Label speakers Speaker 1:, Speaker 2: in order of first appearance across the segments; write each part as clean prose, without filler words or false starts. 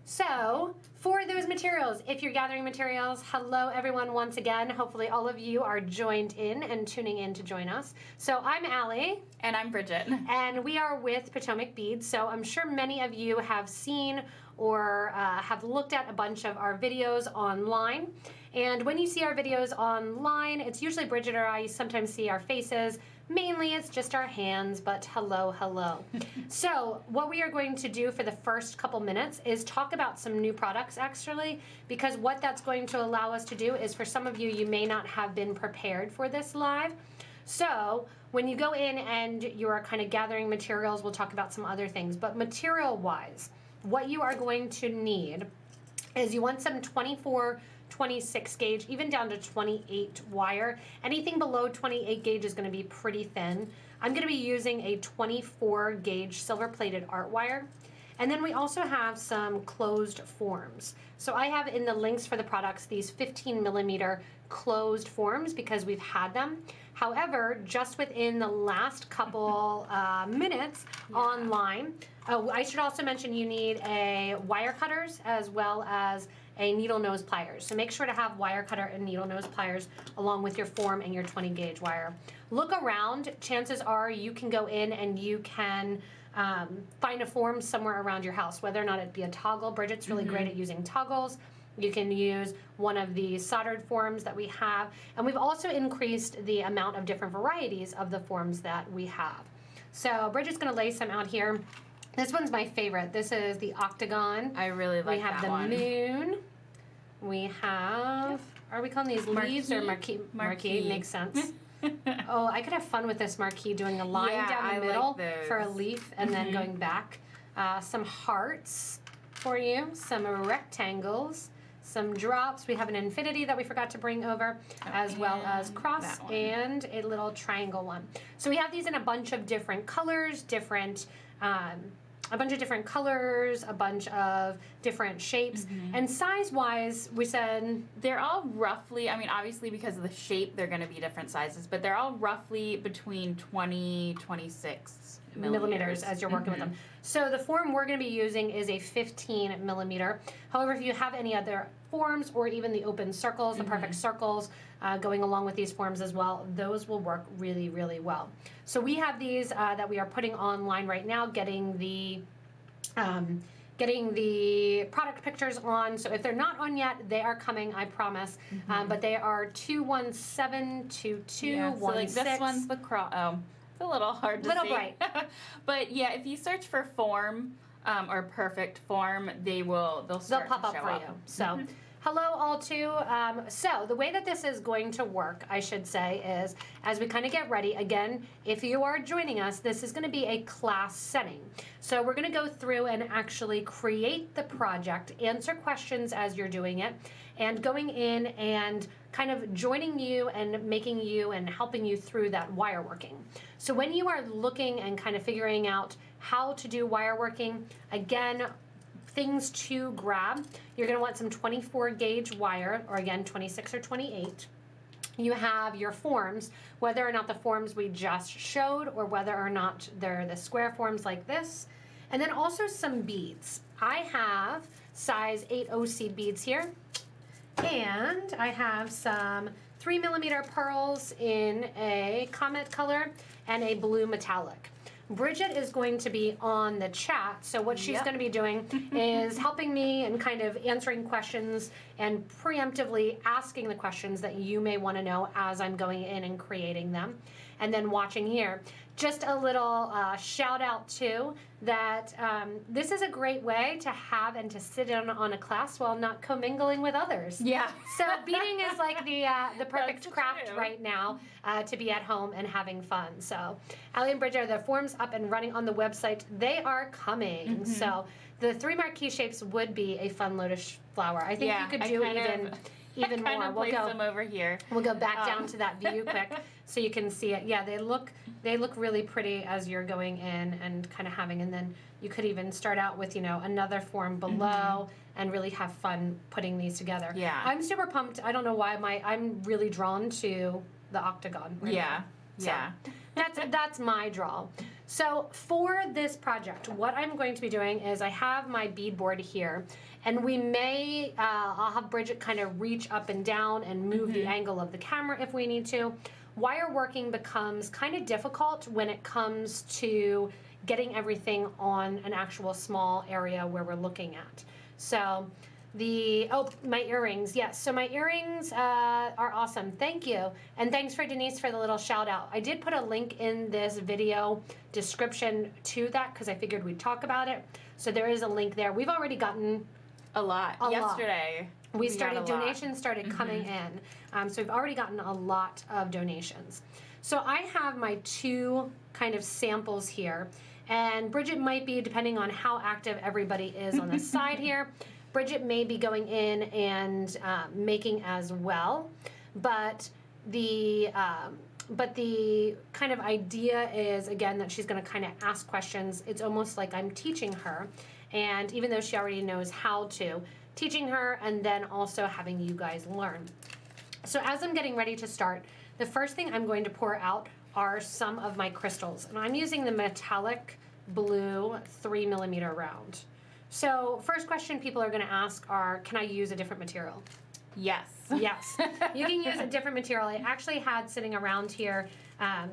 Speaker 1: So, for those materials, if you're gathering materials, hello everyone once again. Hopefully all of you are joined in and tuning in to join us. So I'm Allie.
Speaker 2: And I'm Bridget.
Speaker 1: And we are with PotomacBeads. So I'm sure many of you have seen or have looked at a bunch of our videos online. And when you see our videos online, it's usually Bridget or I. You sometimes see our faces. Mainly it's just our hands, but hello, hello. So what we are going to do for the first couple minutes is talk about some new products actually, because what that's going to allow us to do is for some of you, you may not have been prepared for this live. So when you go in and you're kind of gathering materials, we'll talk about some other things, but material wise, what you are going to need is you want some 24, 26 gauge, even down to 28 wire. Anything below 28 gauge is going to be pretty thin. I'm going to be using a 24 gauge silver plated art wire. And then we also have some closed forms. So I have in the links for the products these 15 millimeter closed forms because we've had them. However, just within the last couple minutes online, I should also mention you need a wire cutters as well as a needle nose pliers. So make sure to have wire cutter and needle nose pliers along with your form and your 20 gauge wire. Look around. Chances are you can go in and you can find a form somewhere around your house, whether or not it be a toggle. Bridget's really great at using toggles. You can use one of the soldered forms that we have. And we've also increased the amount of different varieties of the forms that we have. So Bridget's gonna lay some out here. This one's my favorite. This is the octagon.
Speaker 2: I really like that one.
Speaker 1: We have the moon. We have, are we calling these leaves or marquee? Marquee makes sense. Oh, I could have fun with this marquee, doing a line down the middle for a leaf and then going back. Some hearts for you, some rectangles, some drops. We have an infinity that we forgot to bring over, as well as cross and a little triangle one. So we have these in a bunch of different colors, a bunch of different colors, a bunch of different shapes. And size-wise, we said
Speaker 2: they're all roughly, I mean, obviously because of the shape, they're going to be different sizes, but they're all roughly between 20, 26 millimeters
Speaker 1: as you're working with them. So the form we're going to be using is a 15 millimeter. However, if you have any other forms or even the open circles, the perfect circles going along with these forms as well, those will work really, really well. So we have these that we are putting online right now, getting the product pictures on. So if they're not on yet, they are coming, I promise. But they are 2172216.
Speaker 2: Yeah, so like this one's the it's a little hard to see.
Speaker 1: Little bright.
Speaker 2: But yeah, if you search for form or perfect form, they'll
Speaker 1: pop up for you. So hello all too. So the way that this is going to work, I should say, is as we kind of get ready, again, if you are joining us, this is going to be a class setting. So we're going to go through and actually create the project, answer questions as you're doing it, and going in and kind of joining you and making you and helping you through that wire working. So when you are looking and kind of figuring out how to do wire working, again, things to grab, you're going to want some 24 gauge wire, or again 26 or 28. You have your forms, whether or not the forms we just showed or whether or not they're the square forms like this, and then also some beads. I have size 8 seed beads here, and I have some 3 millimeter pearls in a comet color and a blue metallic. Bridget is going to be on the chat, so what she's going to be doing is helping me and kind of answering questions and preemptively asking the questions that you may want to know as I'm going in and creating them, and then watching here. Just a little shout out too that this is a great way to have and to sit in on a class while not commingling with others.
Speaker 2: Yeah.
Speaker 1: So beading is like the perfect craft right now to be at home and having fun. So Allie and Bridget, are the forms up and running on the website. They are coming. So the 3 marquee shapes would be a fun lotus flower. I think you could do even more.
Speaker 2: We'll place them over here.
Speaker 1: We'll go back down to that view quick so you can see it. Yeah, they look really pretty as you're going in and kind of having, and then you could even start out with, you know, another form below and really have fun putting these together.
Speaker 2: Yeah.
Speaker 1: I'm super pumped. I don't know why I'm really drawn to the octagon. Right now. So that's my draw. So for this project, what I'm going to be doing is I have my bead board here, and we may, I'll have Bridget kind of reach up and down and move the angle of the camera if we need to. Wire working becomes kind of difficult when it comes to getting everything on an actual small area where we're looking at. So my earrings, yes. So my earrings are awesome. Thank you. And thanks for Denise for the little shout out. I did put a link in this video description to that because I figured we'd talk about it. So there is a link there. We've already gotten
Speaker 2: a lot. Yesterday.
Speaker 1: Donations started coming in. So we've already gotten a lot of donations. So I have my 2 kind of samples here. And Bridget might be, depending on how active everybody is on the side here, Bridget may be going in and making as well, but the kind of idea is, again, that she's going to kind of ask questions. It's almost like I'm teaching her, and even though she already knows how to, teaching her and then also having you guys learn. So as I'm getting ready to start, the first thing I'm going to pour out are some of my crystals, and I'm using the metallic blue 3mm round. So first question people are going to ask are, can I use a different material?
Speaker 2: Yes.
Speaker 1: Yes. You can use a different material. I actually had sitting around here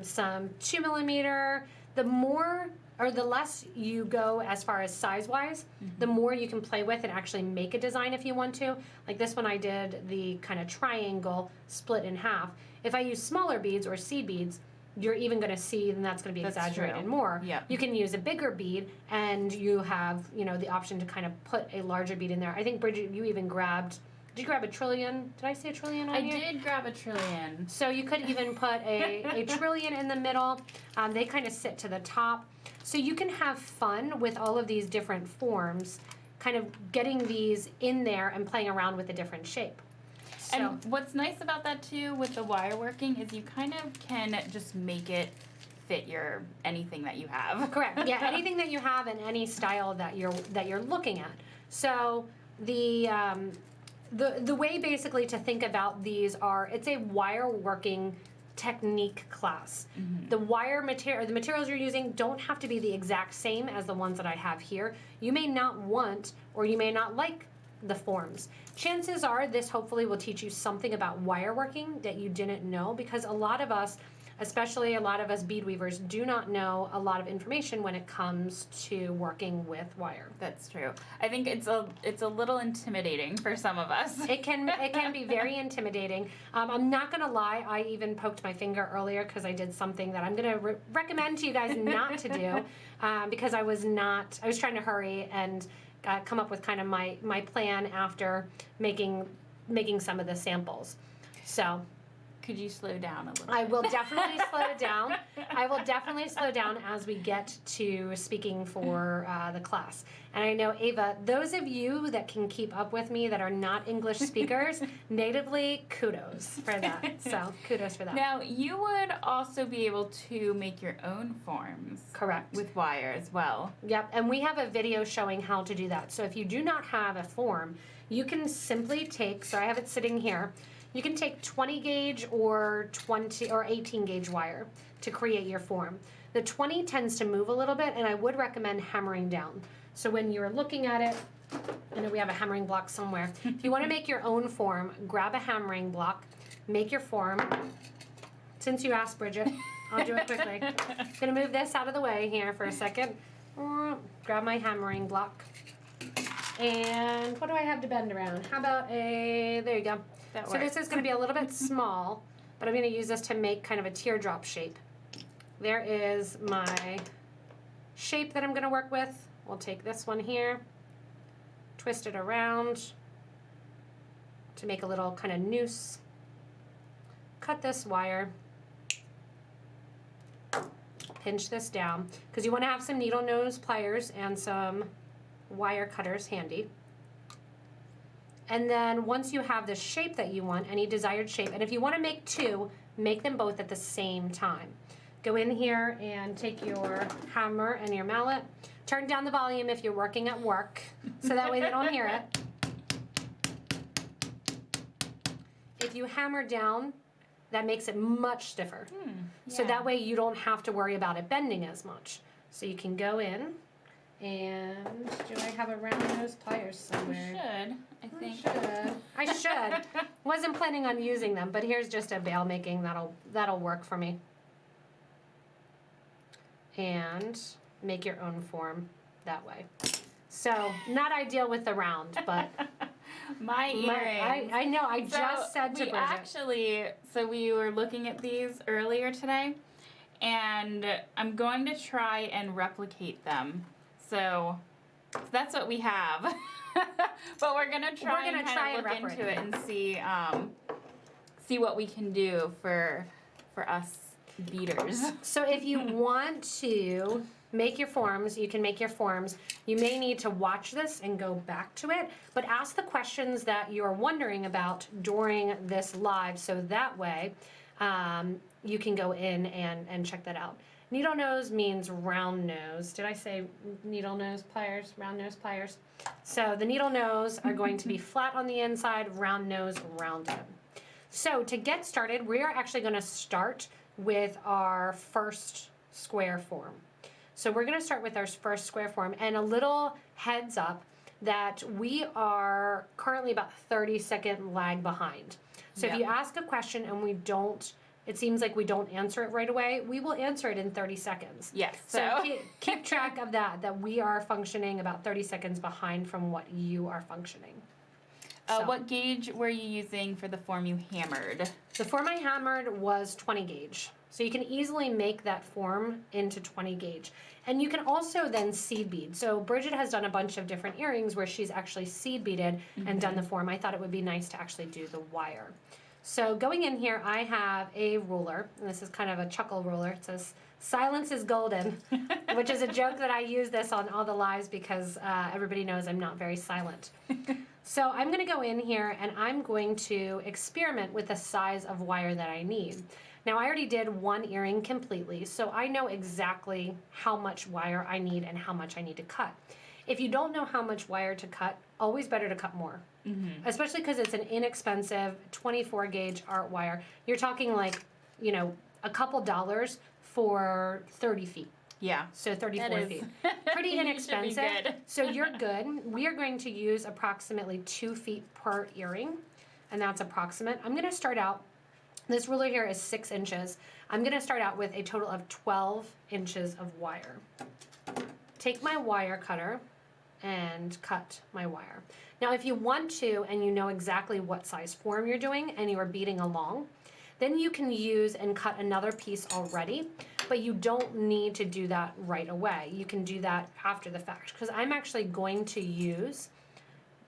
Speaker 1: some 2mm. The more or the less you go as far as size-wise, the more you can play with and actually make a design if you want to. Like this one I did the kind of triangle split in half. If I use smaller beads or seed beads, you're even going to see, and that's going to be exaggerated more.
Speaker 2: Yep.
Speaker 1: You can use a bigger bead, and you have, the option to kind of put a larger bead in there. I think, Bridget, you even grabbed, did you grab a trillion? Did I say a trillion on here?
Speaker 2: I did grab a trillion.
Speaker 1: So you could even put a trillion in the middle. They kind of sit to the top. So you can have fun with all of these different forms, kind of getting these in there and playing around with a different shape. So.
Speaker 2: And what's nice about that too with the wire working is you kind of can just make it fit anything that you have.
Speaker 1: Correct. Yeah, anything that you have and any style that you're looking at. So the way basically to think about these it's a wire working technique class. The the materials you're using don't have to be the exact same as the ones that I have here. You may not want or you may not like the forms. Chances are this hopefully will teach you something about wire working that you didn't know, because a lot of us, especially a lot of us bead weavers, do not know a lot of information when it comes to working with wire.
Speaker 2: That's true. I think it's a little intimidating for some of us.
Speaker 1: It can be very intimidating. I'm not gonna lie, I even poked my finger earlier because I did something that I'm gonna recommend to you guys not to do, because I was trying to hurry and come up with kind of my plan after making some of the samples. So
Speaker 2: could you slow down a little?
Speaker 1: I will definitely slow down. I will definitely slow down as we get to speaking for the class. And I know, Ava, those of you that can keep up with me that are not English speakers natively, kudos for that. So kudos for that.
Speaker 2: Now, you would also be able to make your own forms.
Speaker 1: Correct.
Speaker 2: With wire as well.
Speaker 1: Yep, and we have a video showing how to do that. So if you do not have a form, you can simply take, so I have it sitting here, you can take 20 gauge or 20 or 18 gauge wire to create your form. The 20 tends to move a little bit, and I would recommend hammering down. So when you're looking at it, I know we have a hammering block somewhere. If you want to make your own form, grab a hammering block, make your form. Since you asked, Bridget, I'll do it quickly. I'm going to move this out of the way here for a second. Grab my hammering block. And what do I have to bend around? How about there you go. So this is going to be a little bit small, but I'm going to use this to make kind of a teardrop shape. There is my shape that I'm going to work with. We'll take this one here, twist it around to make a little kind of noose. Cut this wire. Pinch this down, because you want to have some needle nose pliers and some wire cutters handy. And then once you have the shape that you want, any desired shape, and if you want to make two, make them both at the same time. Go in here and take your hammer and your mallet. Turn down the volume if you're working at work, so that way they don't hear it. If you hammer down, that makes it much stiffer. So that way you don't have to worry about it bending as much. So you can go in, and do I have a round nose pliers somewhere?
Speaker 2: You should, I think.
Speaker 1: I should. Wasn't planning on using them, but here's just a bail making that'll work for me. And make your own form that way. So not ideal with the round, but
Speaker 2: my earrings.
Speaker 1: I know. I just said to Bridget.
Speaker 2: So we were looking at these earlier today, and I'm going to try and replicate them. So that's what we have. But we're gonna try and look into it and see what we can do for us beaders.
Speaker 1: So if you want to make your forms, you can make your forms. You may need to watch this and go back to it, but ask the questions that you're wondering about during this live, so that way you can go in and check that out. Needle nose means round nose. Did I say needle nose pliers, round nose pliers? So the needle nose are going to be flat on the inside, round nose rounded. So to get started, we are actually going to start with our first square form. So we're going to start with our first square form, and a little heads up that we are currently about 30-second lag behind. So if you ask a question and it seems like we don't answer it right away, we will answer it in 30 seconds.
Speaker 2: Yes.
Speaker 1: So keep track of that we are functioning about 30 seconds behind from what you are functioning.
Speaker 2: What gauge were you using for the form you hammered?
Speaker 1: The form I hammered was 20 gauge. So you can easily make that form into 20 gauge. And you can also then seed bead. So Bridget has done a bunch of different earrings where she's actually seed beaded and done the form. I thought it would be nice to actually do the wire. So going in here, I have a ruler, and this is kind of a chuckle ruler. It says, "Silence is golden," which is a joke that I use this on all the lives because everybody knows I'm not very silent. So I'm going to go in here and I'm going to experiment with the size of wire that I need. Now I already did one earring completely, so I know exactly how much wire I need and how much I need to cut. If you don't know how much wire to cut, always better to cut more. Especially because it's an inexpensive 24 gauge art wire. You're talking like, a couple dollars for 30 feet.
Speaker 2: Yeah.
Speaker 1: So 34 feet. Pretty inexpensive. So you're good. We are going to use approximately 2 feet per earring, and that's approximate. I'm going to start out, this ruler here is 6 inches. I'm going to start out with a total of 12 inches of wire. Take my wire cutter and cut my wire. Now if you want to and you know exactly what size form you're doing and you are beading along, then you can use and cut another piece already, but you don't need to do that right away. You can do that after the fact, because I'm actually going to use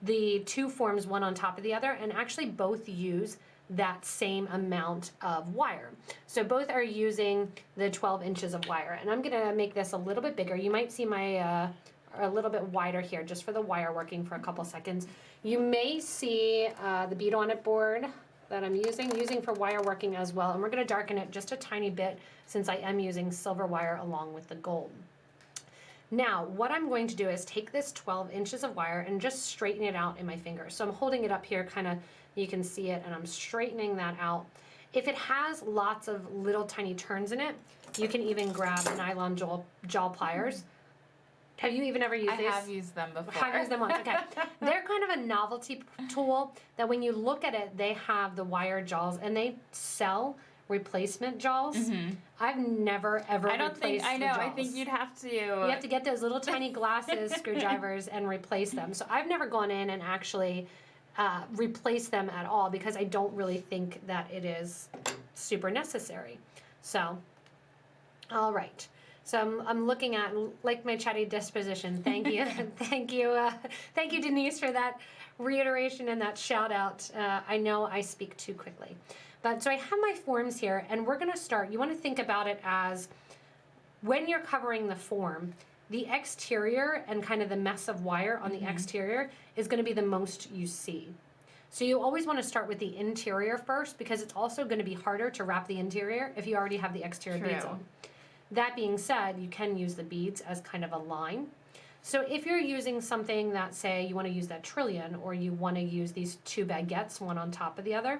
Speaker 1: the two forms one on top of the other and actually both use that same amount of wire. So both are using the 12 inches of wire, and I'm gonna make this a little bit bigger. You might see my a little bit wider here just for the wire working for a couple seconds. You may see the bead on it board that I'm using for wire working as well, and we're going to darken it just a tiny bit since I am using silver wire along with the gold. Now what I'm going to do is take this 12 inches of wire and just straighten it out in my fingers. So I'm holding it up here, kind of, you can see it, and I'm straightening that out. If it has lots of little tiny turns in it, you can even grab nylon jaw pliers. Have you even ever used these?
Speaker 2: I have used them before.
Speaker 1: I've used them once, okay. They're kind of a novelty tool that when you look at it, they have the wire jaws and they sell replacement jaws. I've never ever replaced the jaws.
Speaker 2: I think you'd have to.
Speaker 1: You have to get those little tiny glasses, screwdrivers, and replace them. So I've never gone in and actually replace them at all because I don't really think that it is super necessary. So, all right. So I'm looking at, like my chatty disposition. Thank you. Thank you, Denise, for that reiteration and that shout out. I know I speak too quickly. But so I have my forms here, and we're going to start. You want to think about it as when you're covering the form, the exterior and kind of the mess of wire on the exterior is going to be the most you see. So you always want to start with the interior first because it's also going to be harder to wrap the interior if you already have the exterior beads on. That being said, you can use the beads as kind of a line. So if you're using something that, say, you want to use that trillion or you want to use these two baguettes, one on top of the other,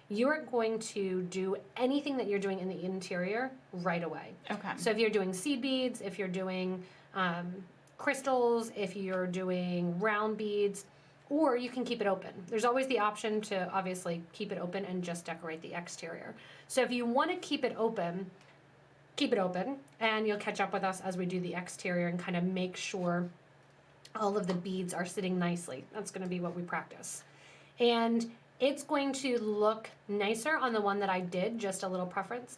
Speaker 1: you are going to do anything that you're doing in the interior right away.
Speaker 2: Okay.
Speaker 1: So if you're doing seed beads, if you're doing crystals, if you're doing round beads, or you can keep it open. There's always the option to obviously keep it open and just decorate the exterior. So if you want to keep it open, and you'll catch up with us as we do the exterior and kind of make sure all of the beads are sitting nicely. That's going to be what we practice. And it's going to look nicer on the one that I did, just a little preference,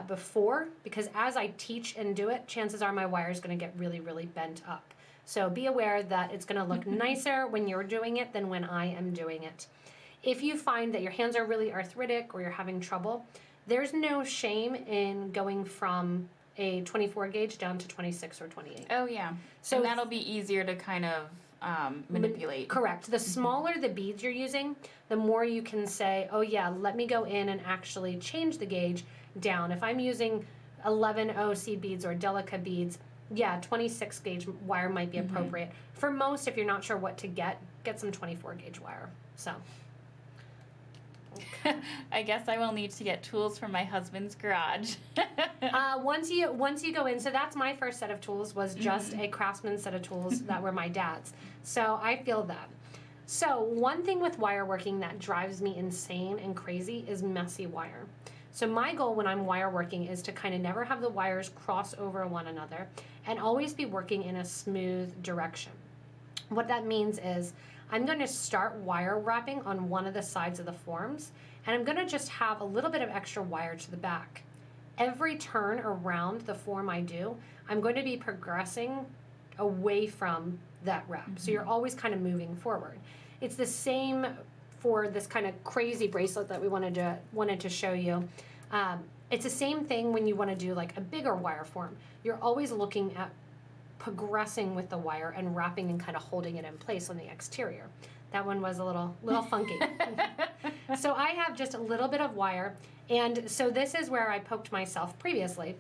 Speaker 1: before, because as I teach and do it, chances are my wire is going to get really, really bent up. So be aware that it's going to look nicer when you're doing it than when I am doing it. If you find that your hands are really arthritic or you're having trouble, there's no shame in going from a 24 gauge down to 26 or 28.
Speaker 2: Oh, yeah.
Speaker 1: So
Speaker 2: and that'll be easier to kind of manipulate.
Speaker 1: Correct. The smaller the beads you're using, the more you can say, oh yeah, let me go in and actually change the gauge down. If I'm using 11O seed beads or Delica beads, yeah, 26 gauge wire might be appropriate. For most, if you're not sure what to get some 24 gauge wire. So.
Speaker 2: I guess I will need to get tools from my husband's garage.
Speaker 1: Once you go in, so that's my first set of tools was just a Craftsman set of tools that were my dad's. So I feel that. So one thing with wire working that drives me insane and crazy is messy wire. So my goal when I'm wire working is to kind of never have the wires cross over one another and always be working in a smooth direction. What that means is I'm going to start wire wrapping on one of the sides of the forms, and I'm going to just have a little bit of extra wire to the back. Every turn around the form I do, I'm going to be progressing away from that wrap. So you're always kind of moving forward. It's the same for this kind of crazy bracelet that we wanted to show you. It's the same thing when you want to do like a bigger wire form. You're always looking at progressing with the wire and wrapping and kind of holding it in place on the exterior. That one was a little funky. So I have just a little bit of wire, and so this is where I poked myself previously.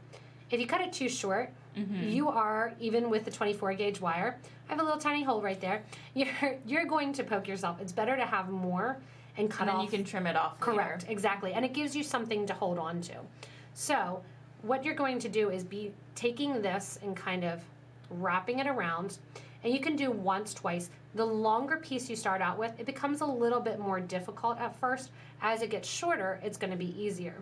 Speaker 1: If you cut it too short, you are, even with the 24 gauge wire, I have a little tiny hole right there, you're going to poke yourself. It's better to have more and cut off.
Speaker 2: And then you can trim it off
Speaker 1: Correct,
Speaker 2: later.
Speaker 1: exactly. And it gives you something to hold on to. So what you're going to do is be taking this and kind of wrapping it around, and you can do once, twice. The longer piece you start out with, it becomes a little bit more difficult at first. As it gets shorter, it's going to be easier.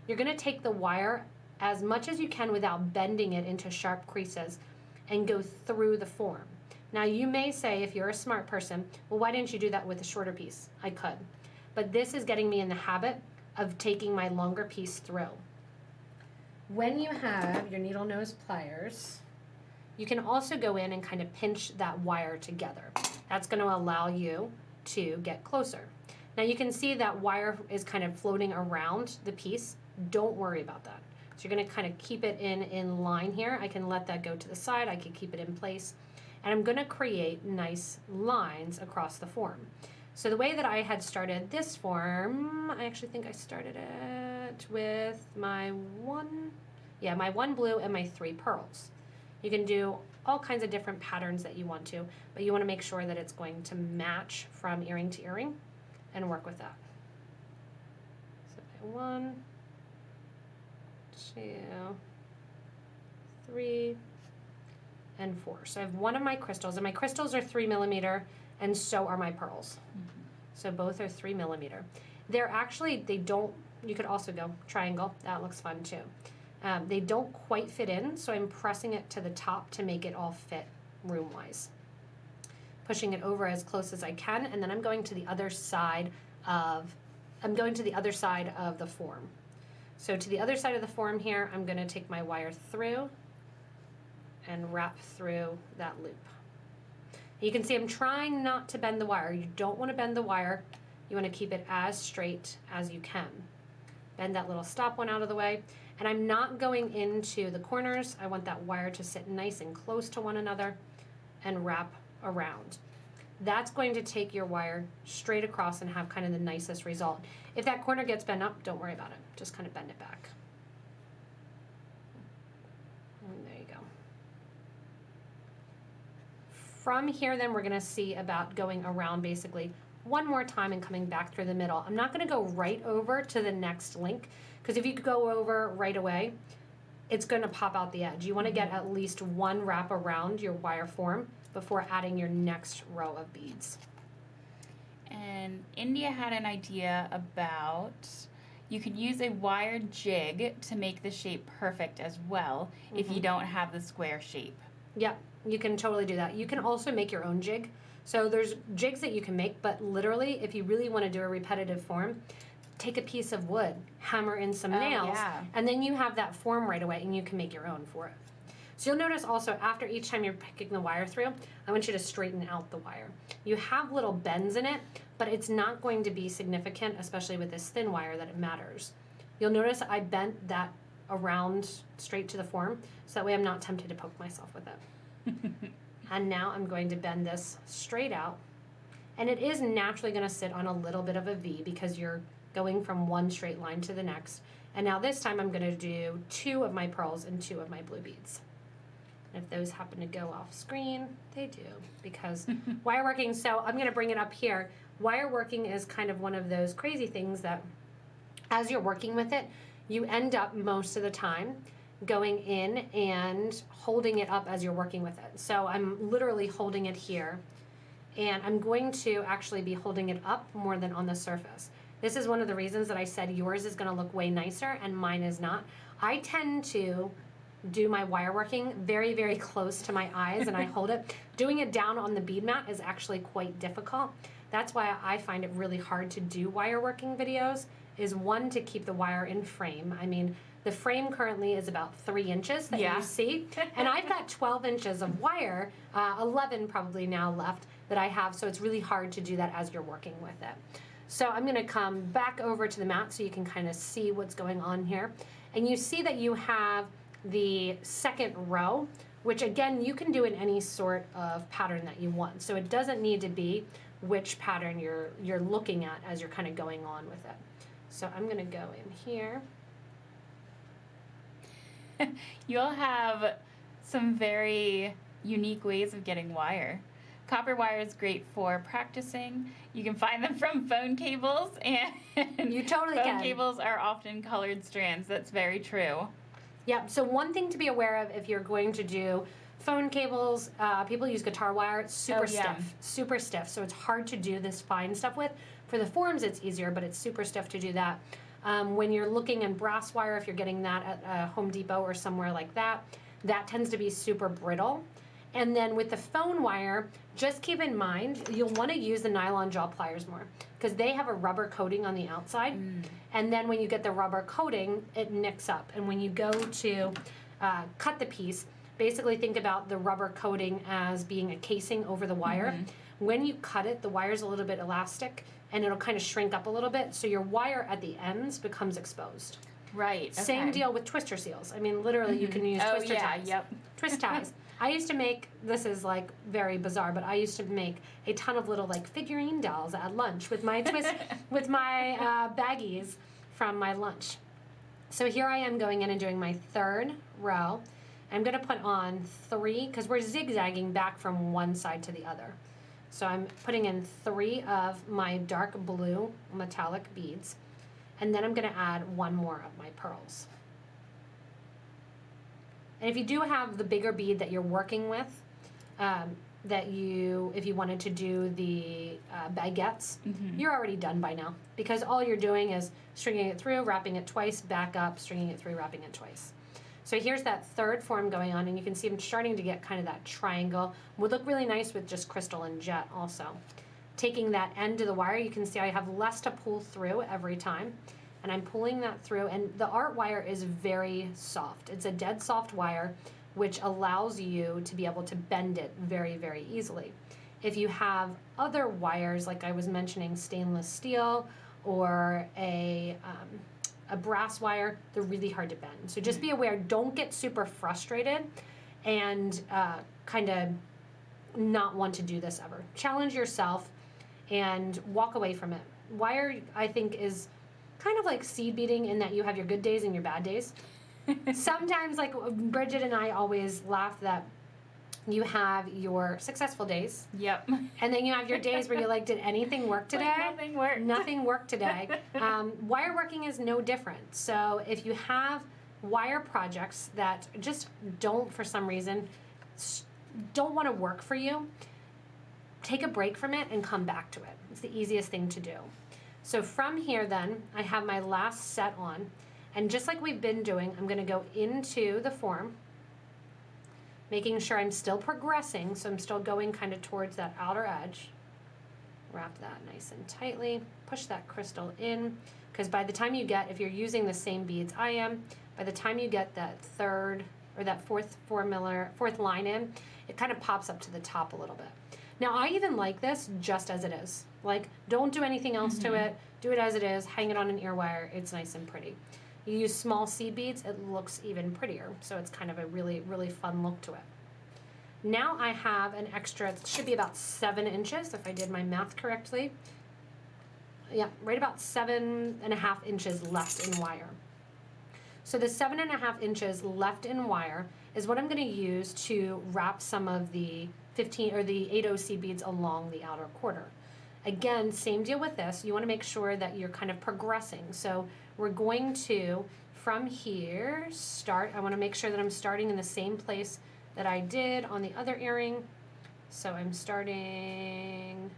Speaker 1: You're going to take the wire as much as you can without bending it into sharp creases and go through the form. Now you may say, if you're a smart person, well, why didn't you do that with a shorter piece? I could. But this is getting me in the habit of taking my longer piece through. When you have your needle nose pliers, you can also go in and kind of pinch that wire together. That's going to allow you to get closer. Now you can see that wire is kind of floating around the piece. Don't worry about that. So you're going to kind of keep it in line here. I can let that go to the side. I can keep it in place. And I'm going to create nice lines across the form. So the way that I had started this form, I actually think I started it with my one blue and my 3 pearls. You can do all kinds of different patterns that you want to, but you want to make sure that it's going to match from earring to earring and work with that. So 1, 2, 3, and 4. So I have one of my crystals, and my crystals are 3mm, and so are my pearls. So both are 3mm. They're actually, you could also go triangle. That looks fun too. They don't quite fit in, so I'm pressing it to the top to make it all fit room-wise. Pushing it over as close as I can, and then I'm going to the other side of the form. So to the other side of the form here, I'm going to take my wire through and wrap through that loop. You can see I'm trying not to bend the wire. You don't want to bend the wire. You want to keep it as straight as you can. Bend that little stop one out of the way. And I'm not going into the corners. I want that wire to sit nice and close to one another and wrap around. That's going to take your wire straight across and have kind of the nicest result. If that corner gets bent up, don't worry about it. Just kind of bend it back. And there you go. From here, then, we're going to see about going around basically one more time and coming back through the middle. I'm not going to go right over to the next link, because if you go over right away, it's going to pop out the edge. You want to get at least one wrap around your wire form before adding your next row of beads.
Speaker 2: And India had an idea about you could use a wire jig to make the shape perfect as well if you don't have the square shape.
Speaker 1: Yep, you can totally do that. You can also make your own jig. So there's jigs that you can make, but literally if you really want to do a repetitive form, take a piece of wood, hammer in some nails, and then you have that form right away and you can make your own for it. So you'll notice also after each time you're picking the wire through, I want you to straighten out the wire. You have little bends in it, but it's not going to be significant, especially with this thin wire, that it matters. You'll notice I bent that around straight to the form, so that way I'm not tempted to poke myself with it. And now I'm going to bend this straight out. And it is naturally going to sit on a little bit of a V because you're going from one straight line to the next. And now this time I'm going to do 2 of my pearls and 2 of my blue beads. And if those happen to go off screen, they do, because wire working, so I'm going to bring it up here. Wire working is kind of one of those crazy things that as you're working with it, you end up most of the time going in and holding it up as you're working with it. So I'm literally holding it here, and I'm going to actually be holding it up more than on the surface. This is one of the reasons that I said yours is going to look way nicer and mine is not. I tend to do my wire working very, very close to my eyes and I hold it. Doing it down on the bead mat is actually quite difficult. That's why I find it really hard to do wire working videos, is one, to keep the wire in frame. I mean, the frame currently is about 3 inches that you see, and I've got 12 inches of wire, 11 probably now left that I have, so it's really hard to do that as you're working with it. So I'm going to come back over to the mat so you can kind of see what's going on here. And you see that you have the second row, which again you can do in any sort of pattern that you want. So it doesn't need to be which pattern you're looking at as you're kind of going on with it. So I'm going to go in here.
Speaker 2: You'll have some very unique ways of getting wire. Copper wire is great for practicing. You can find them from phone cables, and
Speaker 1: you totally
Speaker 2: phone cables are often colored strands. That's very true.
Speaker 1: Yep, so one thing to be aware of if you're going to do phone cables, people use guitar wire. It's super stiff, so it's hard to do this fine stuff with. For the forms, it's easier, but it's super stiff to do that. When you're looking in brass wire, if you're getting that at Home Depot or somewhere like that, that tends to be super brittle. And then with the phone wire, just keep in mind, you'll want to use the nylon jaw pliers more because they have a rubber coating on the outside. And then when you get the rubber coating, it nicks up. And when you go to cut the piece, basically think about the rubber coating as being a casing over the wire. When you cut it, the wire's a little bit elastic and it'll kind of shrink up a little bit. So your wire at the ends becomes exposed.
Speaker 2: Right. Okay.
Speaker 1: Same deal with twister seals. I mean, literally you can use twister ties. Twist ties. I used to make, this is like very bizarre, but I used to make a ton of little like figurine dolls at lunch with my with my baggies from my lunch. So here I am going in and doing my third row. I'm going to put on 3, because we're zigzagging back from one side to the other. So I'm putting in 3 of my dark blue metallic beads, and then I'm going to add 1 more of my pearls. And if you do have the bigger bead that you're working with, if you wanted to do the baguettes, you're already done by now, because all you're doing is stringing it through, wrapping it twice, back up, stringing it through, wrapping it twice. So here's that third form going on, and you can see I'm starting to get kind of that triangle. Would look really nice with just crystal and jet also. Taking that end of the wire, you can see I have less to pull through every time. And I'm pulling that through, and the art wire is very soft. It's a dead soft wire, which allows you to be able to bend it very, very easily. If you have other wires, like I was mentioning, stainless steel or a brass wire, they're really hard to bend. So just be aware, don't get super frustrated and kind of not want to do this ever. Challenge yourself and walk away from it. Wire, I think, is kind of like seed beading in that you have your good days and your bad days. Sometimes, like Bridget and I always laugh that You have your successful days.
Speaker 2: Yep.
Speaker 1: And then you have your days where you're like, did anything work today?
Speaker 2: Like nothing worked.
Speaker 1: Nothing worked today. Wire working is no different. So if you have wire projects that just don't, for some reason, don't want to work for you, take a break from it and come back to it. It's the easiest thing to do. So from here then, I have my last set on. And just like we've been doing, I'm going to go into the form, making sure I'm still progressing, so I'm still going kind of towards that outer edge. Wrap that nice and tightly, push that crystal in, because by the time you get, if you're using the same beads I am, by the time you get that third, or that fourth line in, it kind of pops up to the top a little bit. Now I even like this just as it is. Like, don't do anything else to it, do it as it is, hang it on an ear wire, it's nice and pretty. You use small seed beads, it looks even prettier. So it's kind of a really, really fun look to it. Now I have an extra, it should be about 7 inches if I did my math correctly. Yeah, right about 7.5 inches left in wire. So the 7.5 inches left in wire is what I'm gonna use to wrap some of the 15 or the 8 OC beads along the outer quarter. Again, same deal with this. You want to make sure that you're kind of progressing. So we're going to, from here, start. I want to make sure that I'm starting in the same place that I did on the other earring. So I'm starting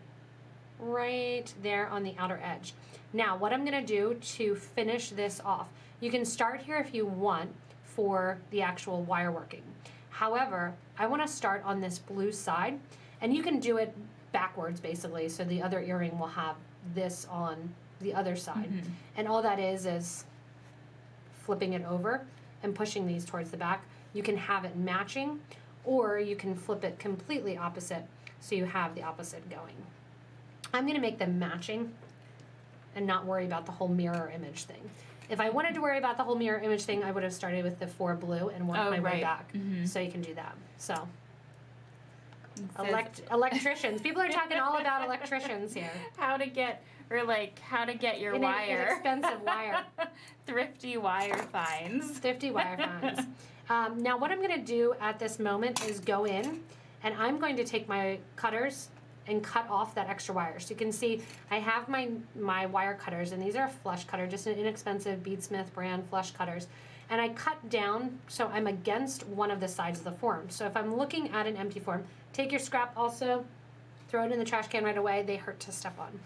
Speaker 1: right there on the outer edge. Now, what I'm going to do to finish this off, you can start here if you want for the actual wire working. However, I want to start on this blue side, and you can do it backwards basically, so the other earring will have this on the other side. And all that is flipping it over and pushing these towards the back. You can have it matching, or you can flip it completely opposite so you have the opposite going. I'm going to make them matching and not worry about the whole mirror image thing. If I wanted to worry about the whole mirror image thing, I would have started with the 4 blue and worked my way back. So you can do that. So electricians. People are talking all about electricians here.
Speaker 2: How to get your wire.
Speaker 1: Inexpensive wire.
Speaker 2: Thrifty wire finds.
Speaker 1: Thrifty wire finds. Now what I'm going to do at this moment is go in, and I'm going to take my cutters and cut off that extra wire. So you can see I have my wire cutters, and these are a flush cutter, just an inexpensive Beadsmith brand flush cutters. And I cut down so I'm against one of the sides of the form. So if I'm looking at an empty form, take your scrap also, throw it in the trash can right away. They hurt to step on.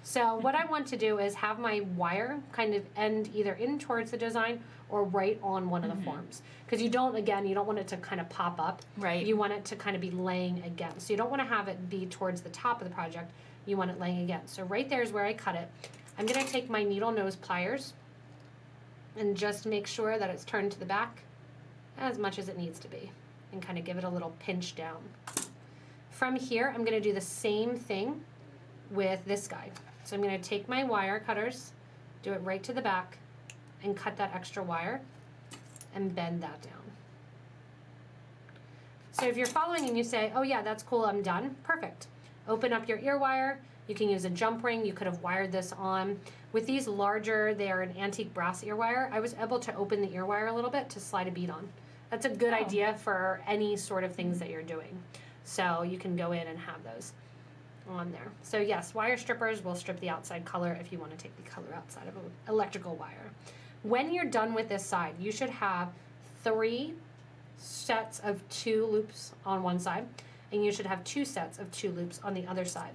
Speaker 1: So what I want to do is have my wire kind of end either in towards the design or right on one of the forms. Because you don't want it to kind of pop up.
Speaker 2: Right.
Speaker 1: You want it to kind of be laying against. So you don't want to have it be towards the top of the project. You want it laying against. So right there is where I cut it. I'm going to take my needle nose pliers and just make sure that it's turned to the back as much as it needs to be, and kind of give it a little pinch down. From here, I'm going to do the same thing with this guy. So I'm going to take my wire cutters, do it right to the back, and cut that extra wire and bend that down. So if you're following and you say, oh yeah, that's cool, I'm done, perfect. Open up your ear wire. You can use a jump ring. You could have wired this on. With these larger, they are an antique brass ear wire. I was able to open the ear wire a little bit to slide a bead on. That's a good idea for any sort of things that you're doing. So you can go in and have those on there. So yes, wire strippers will strip the outside color if you want to take the color outside of an electrical wire. When you're done with this side, you should have 3 sets of 2 loops on one side, and you should have 2 sets of 2 loops on the other side.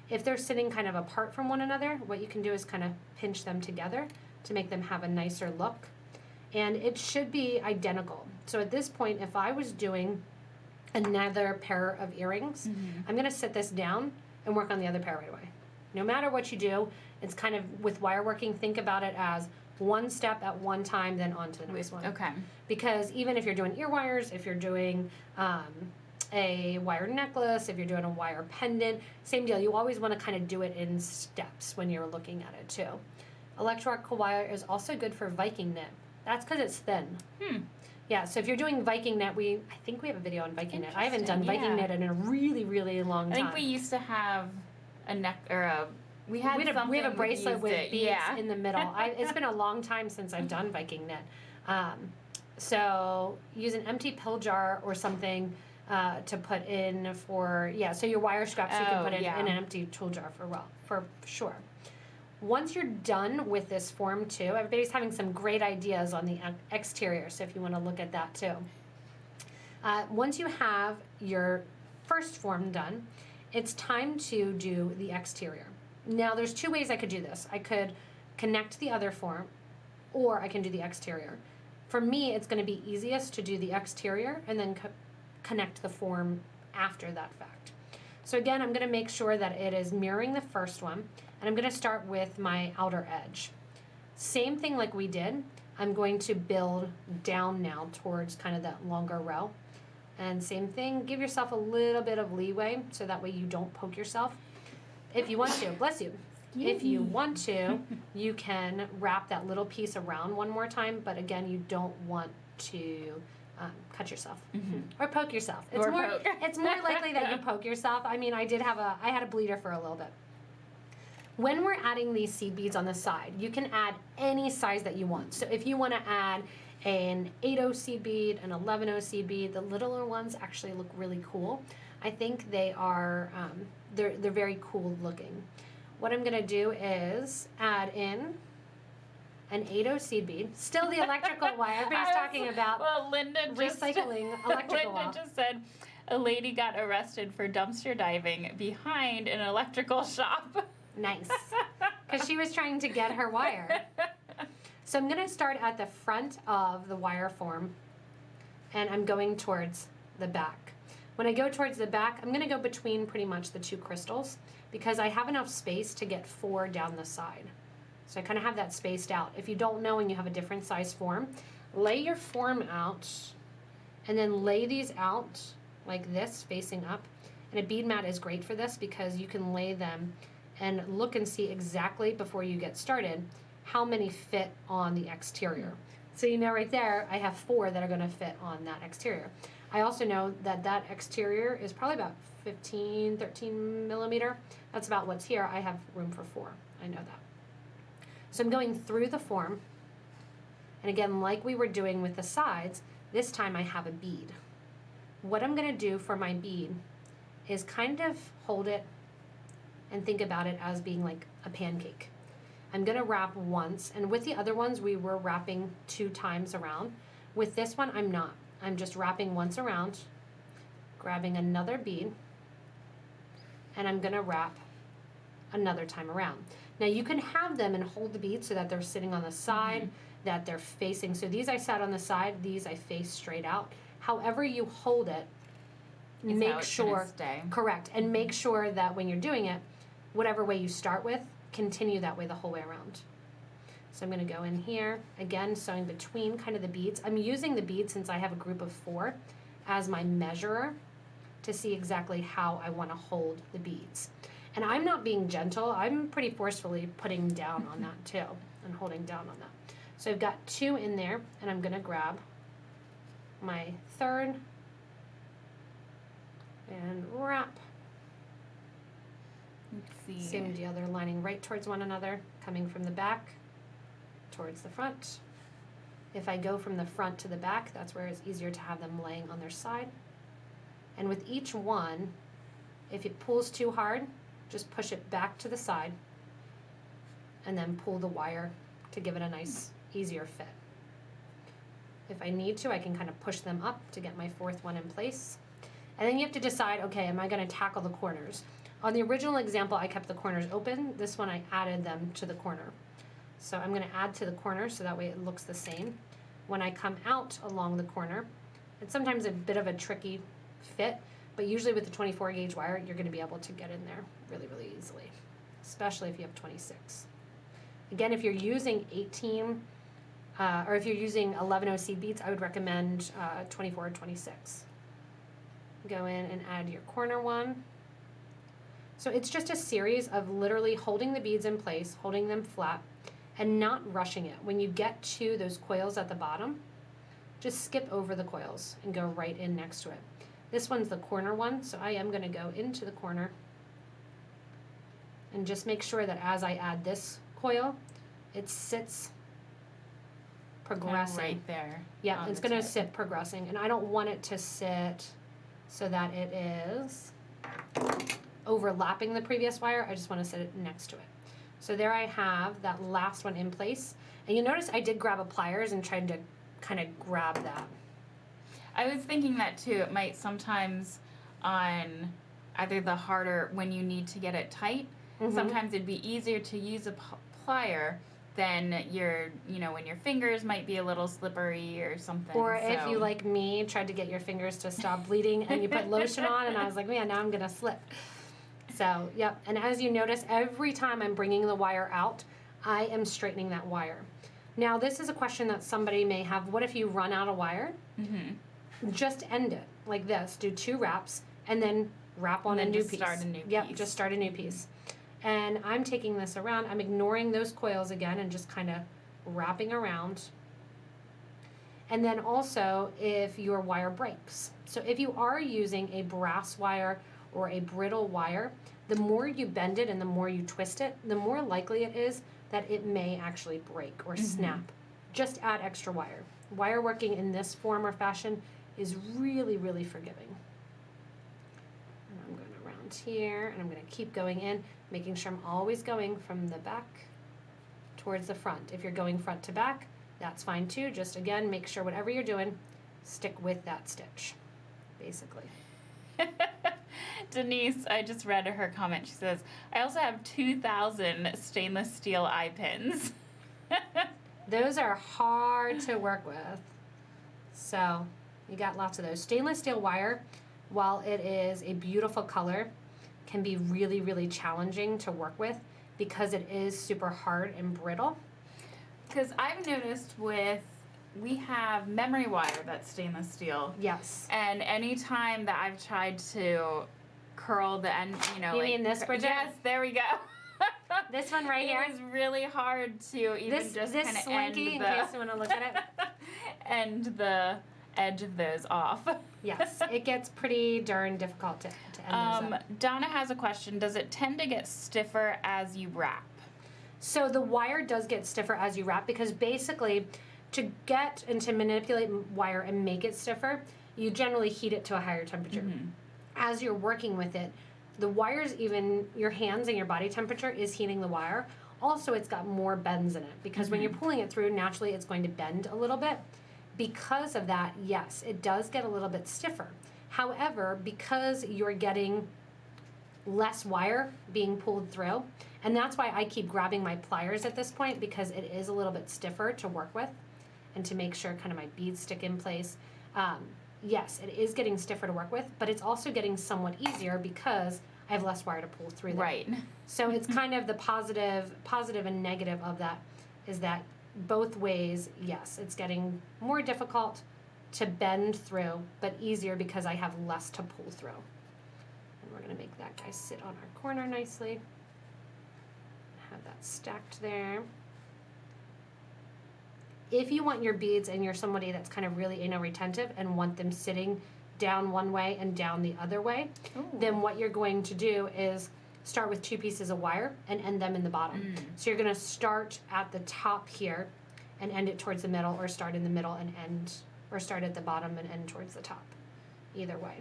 Speaker 1: If they're sitting kind of apart from one another, what you can do is kind of pinch them together to make them have a nicer look. And it should be identical. So at this point, if I was doing another pair of earrings, I'm going to sit this down and work on the other pair right away. No matter what you do, it's kind of, with wire working, think about it as one step at one time, then on to the next one.
Speaker 2: Okay.
Speaker 1: Because even if you're doing ear wires, if you're doing a wire necklace, if you're doing a wire pendant, same deal. You always want to kind of do it in steps when you're looking at it too. Electrical wire is also good for Viking knit. That's because it's thin. Yeah, so if you're doing Viking knit, I think we have a video on Viking knit. I haven't done Viking knit in a really, really long time.
Speaker 2: I think we used to have a neck or a we have
Speaker 1: a bracelet with beads in the middle. It's been a long time since I've done Viking knit. So use an empty pill jar or something to put in for, so your wire scraps you can put in
Speaker 2: yeah.
Speaker 1: an empty tool jar for sure. Once you're done with this form too, everybody's having some great ideas on the exterior, so if you want to look at that too. Once you have your first form done, it's time to do the exterior. Now there's two ways I could do this. I could connect the other form, or I can do the exterior. For me, it's going to be easiest to do the exterior and then connect the form after that fact. So again, I'm going to make sure that it is mirroring the first one, and I'm going to start with my outer edge. Same thing like we did, I'm going to build down now towards kind of that longer row. And same thing, give yourself a little bit of leeway so that way you don't poke yourself. If you want to, bless you. If you want to, you can wrap that little piece around one more time, but again, you don't want to cut yourself or poke yourself. It's more likely that you poke yourself. I mean, I had a bleeder for a little bit. When we're adding these seed beads on the side, you can add any size that you want. So if you want to add an 8/0 seed bead, an 11/0 seed bead, the littler ones actually look really cool. I think they are, they're very cool looking. What I'm going to do is add in an 8/0 seed bead, still the electrical wire. Everybody's talking about recycling electrical wire.
Speaker 2: Linda just said a lady got arrested for dumpster diving behind an electrical shop.
Speaker 1: Nice. Because she was trying to get her wire. So I'm going to start at the front of the wire form, and I'm going towards the back. When I go towards the back, I'm going to go between pretty much the two crystals because I have enough space to get 4 down the side. So I kind of have that spaced out. If you don't know and you have a different size form, lay your form out and then lay these out like this facing up. And a bead mat is great for this because you can lay them and look and see exactly before you get started how many fit on the exterior. So you know right there, I have 4 that are going to fit on that exterior. I also know that that exterior is probably about 15, 13 millimeter. That's about what's here. I have room for 4. I know that. So I'm going through the form. And again, like we were doing with the sides, this time I have a bead. What I'm going to do for my bead is kind of hold it and think about it as being like a pancake. I'm going to wrap once, and with the other ones we were wrapping 2 times around. With this one I'm not. I'm just wrapping once around, grabbing another bead, and I'm going to wrap another time around. Now you can have them and hold the beads so that they're sitting on the side, that they're facing. So these I sat on the side, these I face straight out. However you hold it, make sure, correct, and make sure that when you're doing it, whatever way you start with, continue that way the whole way around. So I'm going to go in here, again, sewing between kind of the beads. I'm using the beads since I have a group of 4 as my measurer to see exactly how I want to hold the beads. And I'm not being gentle, I'm pretty forcefully putting down on that too, and holding down on that. So I've got 2 in there, and I'm going to grab my third and wrap.
Speaker 2: Let's see.
Speaker 1: Same deal, they're lining right towards one another, coming from the back towards the front. If I go from the front to the back, that's where it's easier to have them laying on their side. And with each one, if it pulls too hard, just push it back to the side and then pull the wire to give it a nice, easier fit. If I need to, I can kind of push them up to get my 4th one in place. And then you have to decide, okay, am I going to tackle the corners? On the original example, I kept the corners open. This one, I added them to the corner. So I'm going to add to the corner so that way it looks the same. When I come out along the corner, it's sometimes a bit of a tricky fit, but usually with the 24 gauge wire, you're going to be able to get in there really, really easily, especially if you have 26. Again, if you're using 18, or if you're using 11/0 seed beads, I would recommend 24 or 26. Go in and add your corner one. So it's just a series of literally holding the beads in place, holding them flat, and not rushing it. When you get to those coils at the bottom, just skip over the coils and go right in next to it. This one's the corner one, so I am going to go into the corner and just make sure that as I add this coil, it sits progressing.
Speaker 2: Kind of right there.
Speaker 1: Yeah, it's going to sit progressing, and I don't want it to sit so that it is overlapping the previous wire. I just want to set it next to it. So there I have that last one in place. And you notice I did grab a pliers and tried to kind of grab that.
Speaker 2: I was thinking that too. It might sometimes on either the harder, when you need to get it tight, sometimes it'd be easier to use a plier than your, when your fingers might be a little slippery or something.
Speaker 1: Or if you, like me, tried to get your fingers to stop bleeding and you put lotion on and I was like, man, now I'm going to slip. So, yep. And as you notice, every time I'm bringing the wire out, I am straightening that wire. Now, this is a question that somebody may have. What if you run out of wire? Just end it like this. Do 2 wraps and then wrap on a new piece.
Speaker 2: Start a new piece.
Speaker 1: Yep, just start a new piece. And I'm taking this around. I'm ignoring those coils again and just kind of wrapping around. And then also if your wire breaks. So if you are using a brass wire or a brittle wire, the more you bend it and the more you twist it, the more likely it is that it may actually break or snap. Just add extra wire. Wire working in this form or fashion is really, really forgiving. And I'm going around here and I'm going to keep going in, making sure I'm always going from the back towards the front. If you're going front to back, that's fine too. Just again, make sure whatever you're doing, stick with that stitch, basically.
Speaker 2: Denise, I just read her comment. She says, I also have 2,000 stainless steel eye pins.
Speaker 1: Those are hard to work with. So you got lots of those. Stainless steel wire, while it is a beautiful color, can be really, really challenging to work with because it is super hard and brittle.
Speaker 2: Because I've noticed we have memory wire that's stainless steel.
Speaker 1: Yes.
Speaker 2: And any time that I've tried to curl the end,
Speaker 1: You mean this, Bridget?
Speaker 2: Yes, there we go.
Speaker 1: This one right here?
Speaker 2: It was really hard to even just kind of end
Speaker 1: slinky, in case you want to look at it.
Speaker 2: end the edge of those off.
Speaker 1: Yes, it gets pretty darn difficult to end those up.
Speaker 2: Donna has a question. Does it tend to get stiffer as you wrap?
Speaker 1: So the wire does get stiffer as you wrap because basically to get and to manipulate wire and make it stiffer, you generally heat it to a higher temperature. As you're working with it, the wires, even your hands and your body temperature is heating the wire. Also, it's got more bends in it because when you're pulling it through, naturally it's going to bend a little bit. Because of that, yes, it does get a little bit stiffer. However, because you're getting less wire being pulled through, and that's why I keep grabbing my pliers at this point because it is a little bit stiffer to work with and to make sure kind of my beads stick in place. Yes, it is getting stiffer to work with, but it's also getting somewhat easier because I have less wire to pull through them.
Speaker 2: Right.
Speaker 1: So it's kind of the positive and negative of that is that both ways, yes, it's getting more difficult to bend through, but easier because I have less to pull through. And we're going to make that guy sit on our corner nicely. Have that stacked there. If you want your beads and you're somebody that's kind of really anal retentive and want them sitting down one way and down the other way, then what you're going to do is start with 2 pieces of wire and end them in the bottom. So you're going to start at the top here and end it towards the middle, or start in the middle and end, or start at the bottom and end towards the top. Either way.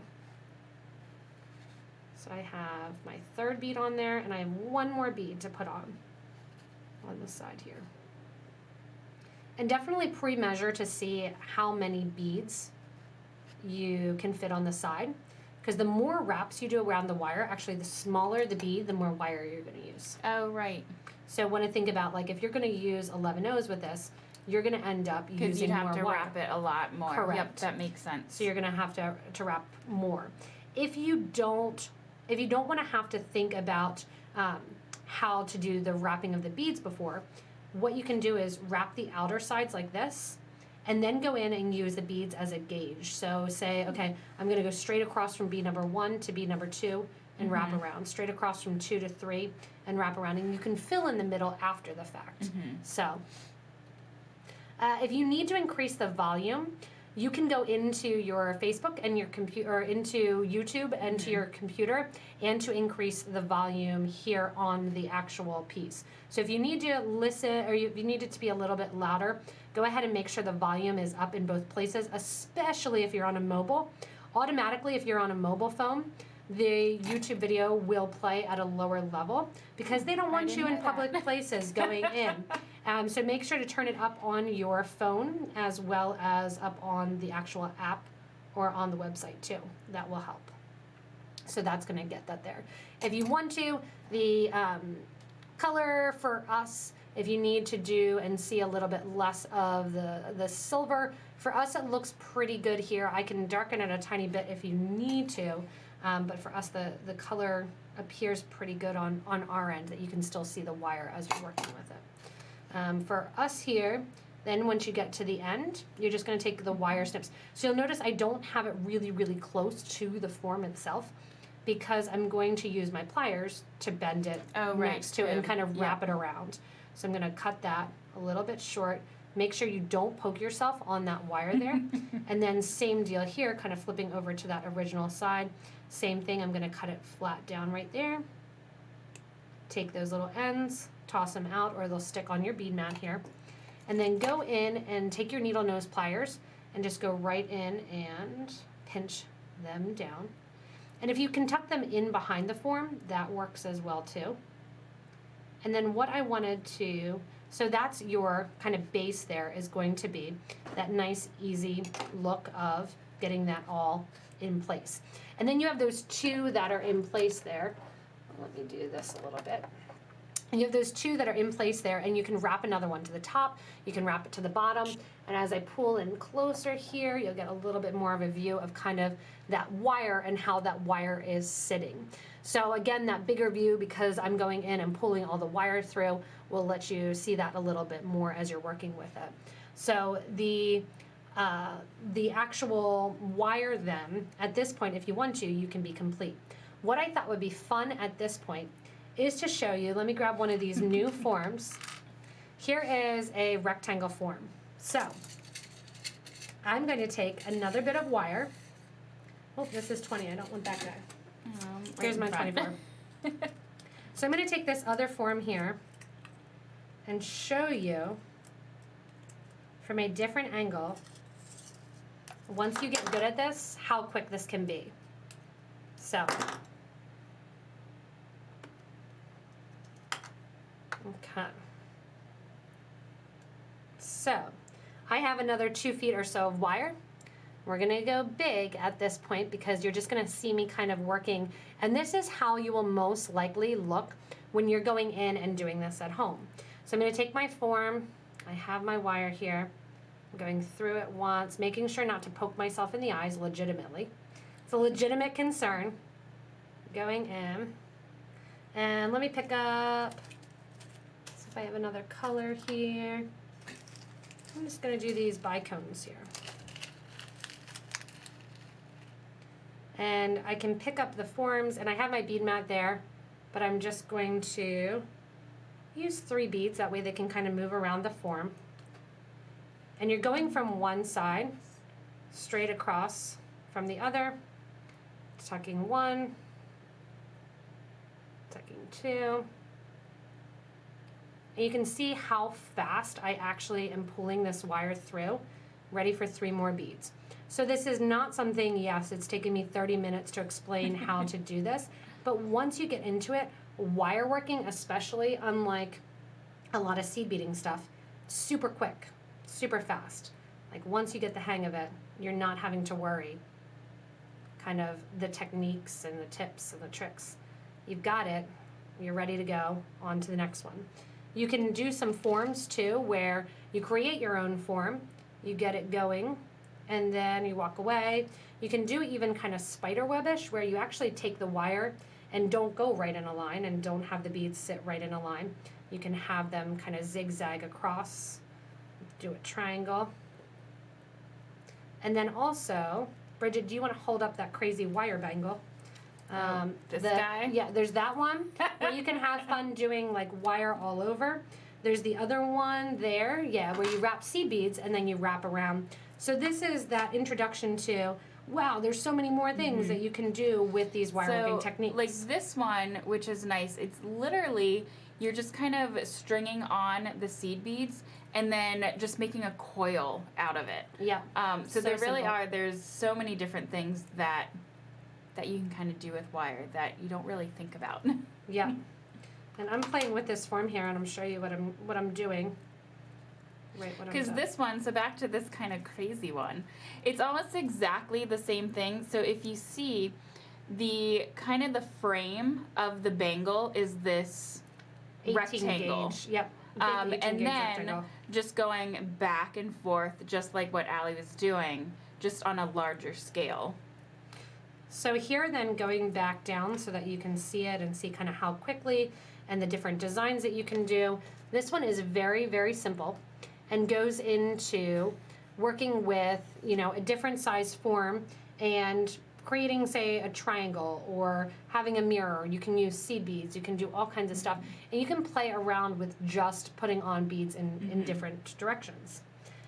Speaker 1: So I have my 3rd bead on there, and I have 1 more bead to put on this side here. And definitely pre-measure to see how many beads you can fit on the side. Because the more wraps you do around the wire, actually the smaller the bead, the more wire you're going to use.
Speaker 2: Oh, right.
Speaker 1: So when I think about, like, if you're going to use 11 O's with this, you're going to end up using more wire.
Speaker 2: Because you'd have to wrap it a lot more.
Speaker 1: Correct.
Speaker 2: Yep, that makes sense.
Speaker 1: So you're going to have to wrap more. If you don't want to have to think about how to do the wrapping of the beads before, what you can do is wrap the outer sides like this, and then go in and use the beads as a gauge. So say, okay, I'm going to go straight across from bead number 1 to bead number 2 and wrap around. Straight across from 2 to 3 and wrap around. And you can fill in the middle after the fact. So if you need to increase the volume, you can go into your Facebook and your computer, or into YouTube and to your computer, and to increase the volume here on the actual piece. So if you need to listen, or if you need it to be a little bit louder, go ahead and make sure the volume is up in both places, especially if you're on a mobile. automatically, if you're on a mobile phone, the YouTube video will play at a lower level because they don't want you in public places going in. So make sure to turn it up on your phone as well as up on the actual app or on the website too. That will help. So that's going to get that there. If you want to, the color for us, if you need to do and see a little bit less of the silver, for us it looks pretty good here. I can darken it a tiny bit if you need to. But for us, the color appears pretty good on our end, that you can still see the wire as you're working with it. For us here, then once you get to the end, you're just going to take the wire snips. So you'll notice I don't have it really, really close to the form itself because I'm going to use my pliers to bend it next to and kind of wrap it around. So I'm going to cut that a little bit short. Make sure you don't poke yourself on that wire there. And then same deal here, kind of flipping over to that original side. Same thing, I'm going to cut it flat down right there. Take those little ends, toss them out, or they'll stick on your bead mat here. And then go in and take your needle nose pliers and just go right in and pinch them down. And if you can tuck them in behind the form, that works as well too. And then what I wanted to, so that's your kind of base there is going to be that nice easy look of getting that all in place. And then you have those two that are in place there. Let me do this a little bit. And you have those two that are in place there, and you can wrap another one to the top, you can wrap it to the bottom, and as I pull in closer here, you'll get a little bit more of a view of kind of that wire and how that wire is sitting. So again, that bigger view, because I'm going in and pulling all the wire through, will let you see that a little bit more as you're working with it. So the actual wire then, at this point, if you want to, you can be complete. What I thought would be fun at this point is to show you, let me grab one of these new forms. Here is a rectangle form. So I'm going to take another bit of wire. Oh, this is 20, I don't want that guy. Here's my 24. So I'm going to take this other form here and show you from a different angle, once you get good at this, how quick this can be. So, okay. So, I have another 2 feet or so of wire. We're gonna go big at this point because you're just gonna see me kind of working. And this is how you will most likely look when you're going in and doing this at home. So I'm gonna take my form, I have my wire here. Going through it once, making sure not to poke myself in the eyes legitimately. It's a legitimate concern. Going in. And let me pick up, see if I have another color here. I'm just going to do these bicones here. And I can pick up the forms, and I have my bead mat there, but I'm just going to use 3 beads, that way they can kind of move around the form. And you're going from one side straight across from the other, tucking 1, tucking 2. And you can see how fast I actually am pulling this wire through, ready for 3 more beads. So this is not something, yes, it's taken me 30 minutes to explain how to do this, but once you get into it, wire working especially, unlike a lot of seed beading stuff, super quick. Super fast. Like once you get the hang of it, you're not having to worry kind of the techniques and the tips and the tricks. You've got it, you're ready to go on to the next one. You can do some forms too where you create your own form, you get it going, and then you walk away. You can do even kind of spider webbish where you actually take the wire and don't go right in a line and don't have the beads sit right in a line. You can have them kind of zigzag across. Do a triangle. And then also, Bridget, do you want to hold up that crazy wire bangle?
Speaker 2: This guy?
Speaker 1: Yeah, there's that one where you can have fun doing like wire all over. There's the other one there, yeah, where you wrap seed beads and then you wrap around. So this is that introduction to, wow, there's so many more things that you can do with these wire working techniques.
Speaker 2: Like this one, which is nice, it's literally, you're just kind of stringing on the seed beads and then just making a coil out of it.
Speaker 1: Yeah.
Speaker 2: So there really
Speaker 1: simple.
Speaker 2: there's so many different things that you can kind of do with wire that you don't really think about.
Speaker 1: Yeah. And I'm playing with this form here, and I'm showing you what I'm doing. Right.
Speaker 2: Because this one, so back to this kind of crazy one, it's almost exactly the same thing. So if you see, the kind of the frame of the bangle is this
Speaker 1: 18
Speaker 2: rectangle.
Speaker 1: Gauge. Yep.
Speaker 2: And then
Speaker 1: rectangle.
Speaker 2: just going back and forth, just like what Allie was doing, just on a larger scale.
Speaker 1: So here then going back down so that you can see it and see kind of how quickly and the different designs that you can do. This one is very, very simple and goes into working with, you know, a different size form and creating, say, a triangle or having a mirror. You can use seed beads. You can do all kinds of stuff. And you can play around with just putting on beads in different directions.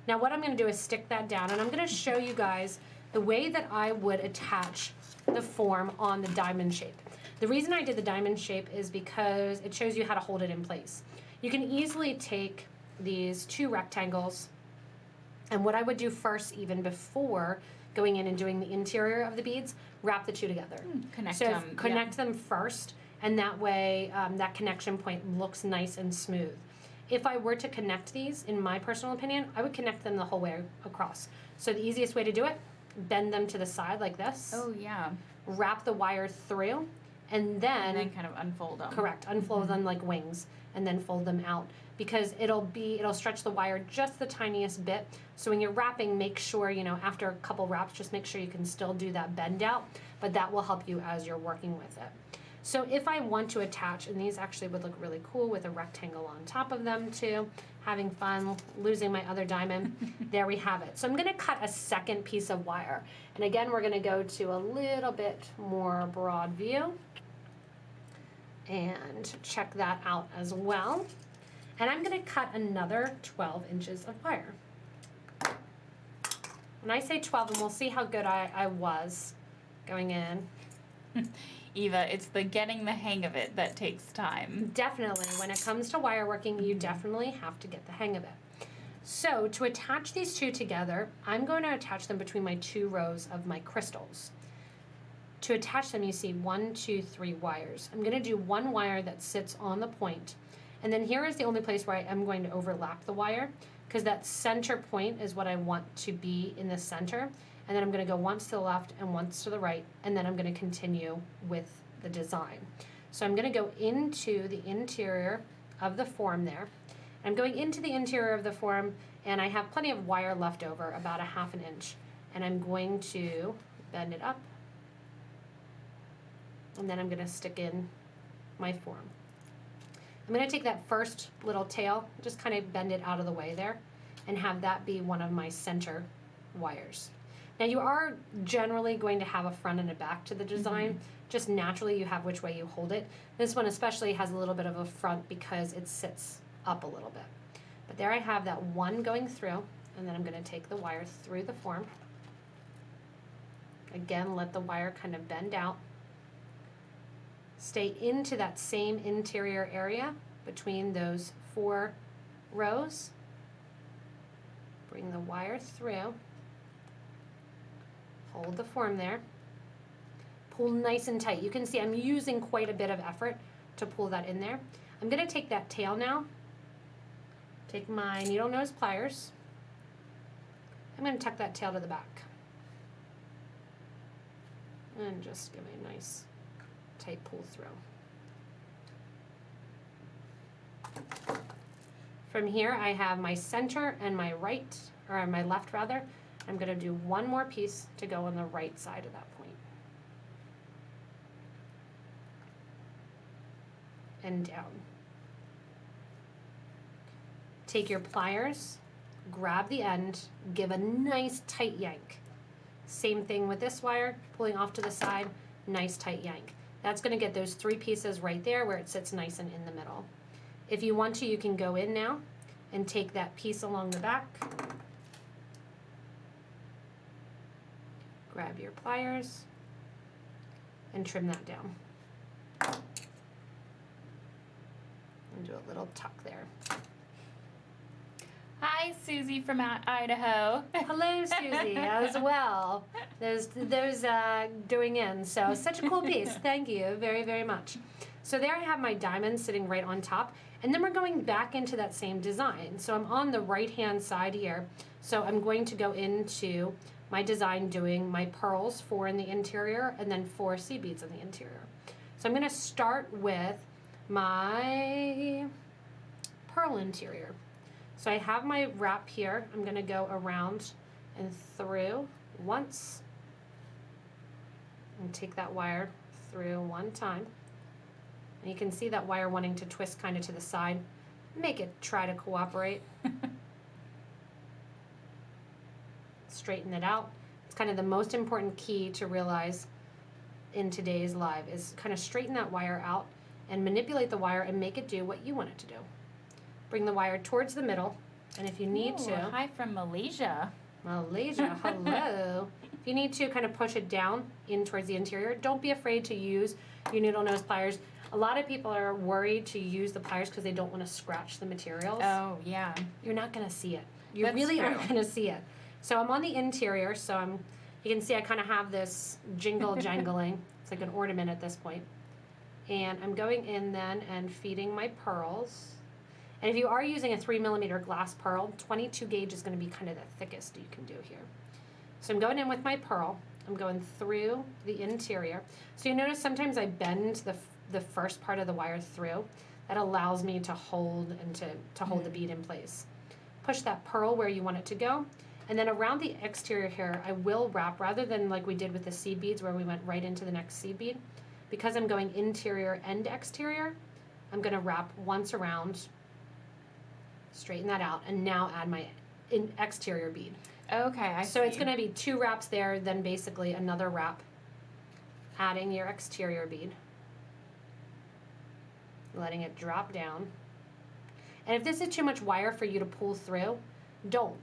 Speaker 1: Now what I'm going to do is stick that down, and I'm going to show you guys the way that I would attach the form on the diamond shape. The reason I did the diamond shape is because it shows you how to hold it in place. You can easily take these two rectangles, and what I would do first, even before going in and doing the interior of the beads, wrap the two together. Connect them first, and that way that connection point looks nice and smooth. If I were to connect these, in my personal opinion, I would connect them the whole way across. So the easiest way to do it, bend them to the side like this.
Speaker 2: Oh yeah.
Speaker 1: Wrap the wire through, and then
Speaker 2: kind of unfold them.
Speaker 1: Correct. Unfold them like wings, and then fold them out, because it'll stretch the wire just the tiniest bit. So when you're wrapping, make sure, you know, after a couple wraps, just make sure you can still do that bend out, but that will help you as you're working with it. So if I want to attach, and these actually would look really cool with a rectangle on top of them too, having fun, losing my other diamond, there we have it. So I'm gonna cut a second piece of wire. And again, we're gonna go to a little bit more broad view and check that out as well. And I'm gonna cut another 12 inches of wire. When I say 12, and we'll see how good I was going in.
Speaker 2: Eva, it's the getting the hang of it that takes time.
Speaker 1: Definitely. When it comes to wire working, you definitely have to get the hang of it. So to attach these two together, I'm going to attach them between my two rows of my crystals. To attach them, you see 1, 2, 3 wires. I'm going to do one wire that sits on the point. And then here is the only place where I am going to overlap the wire, because that center point is what I want to be in the center. And then I'm going to go once to the left and once to the right, and then I'm going to continue with the design. So I'm going to go into the interior of the form there. I'm going into the interior of the form, and I have plenty of wire left over, about 1/2 inch. And I'm going to bend it up, and then I'm going to stick in my form. I'm going to take that first little tail, just kind of bend it out of the way there, and have that be one of my center wires. Now you are generally going to have a front and a back to the design. Just naturally you have which way you hold it. This one especially has a little bit of a front because it sits up a little bit. But there I have that one going through, and then I'm going to take the wire through the form. Again, let the wire kind of bend out. Stay into that same interior area between those 4 rows. Bring the wire through. Hold the form there. Pull nice and tight. You can see I'm using quite a bit of effort to pull that in there. I'm going to take that tail now. Take my needle nose pliers. I'm going to tuck that tail to the back. And just give it a nice tight pull through. From here I have my center and my right, or my left rather. I'm going to do one more piece to go on the right side of that point. And down. Take your pliers, grab the end, give a nice tight yank. Same thing with this wire, pulling off to the side, nice tight yank. That's going to get those 3 pieces right there where it sits nice and in the middle. If you want to, you can go in now and take that piece along the back. Grab your pliers and trim that down. And do a little tuck there.
Speaker 2: Hi, Susie from Idaho.
Speaker 1: Hello, Susie, as well. Those doing in. So such a cool piece. Thank you very, very much. So there I have my diamond sitting right on top. And then we're going back into that same design. So I'm on the right-hand side here. So I'm going to go into my design doing my pearls, 4 in the interior, and then 4 seed beads in the interior. So I'm going to start with my pearl interior. So I have my wrap here. I'm going to go around and through once and take that wire through one time. And you can see that wire wanting to twist kind of to the side. Make it try to cooperate. Straighten it out. It's kind of the most important key to realize in today's live is kind of straighten that wire out and manipulate the wire and make it do what you want it to do. Bring the wire towards the middle, and if you need to...
Speaker 2: Hi from Malaysia.
Speaker 1: Malaysia, hello. If you need to kind of push it down in towards the interior, don't be afraid to use your needle nose pliers. A lot of people are worried to use the pliers because they don't want to scratch the materials.
Speaker 2: Oh, yeah.
Speaker 1: You're not going to see it. You
Speaker 2: That's
Speaker 1: really
Speaker 2: true.
Speaker 1: aren't going to see it. So I'm on the interior, so you can see I kind of have this jingle jangling. It's like an ornament at this point. And I'm going in then and feeding my pearls. And if you are using a 3mm glass pearl, 22 gauge is going to be kind of the thickest you can do here. So I'm going in with my pearl. I'm going through the interior. So you notice sometimes I bend the first part of the wire through. That allows me to hold and to hold the bead in place. Push that pearl where you want it to go. And then around the exterior here, I will wrap, rather than like we did with the seed beads where we went right into the next seed bead. Because I'm going interior and exterior, I'm going to wrap once around, straighten that out, and now add my exterior bead.
Speaker 2: Okay, I see.
Speaker 1: So it's going to be 2 wraps there, then basically another wrap, adding your exterior bead, letting it drop down. And if this is too much wire for you to pull through, don't.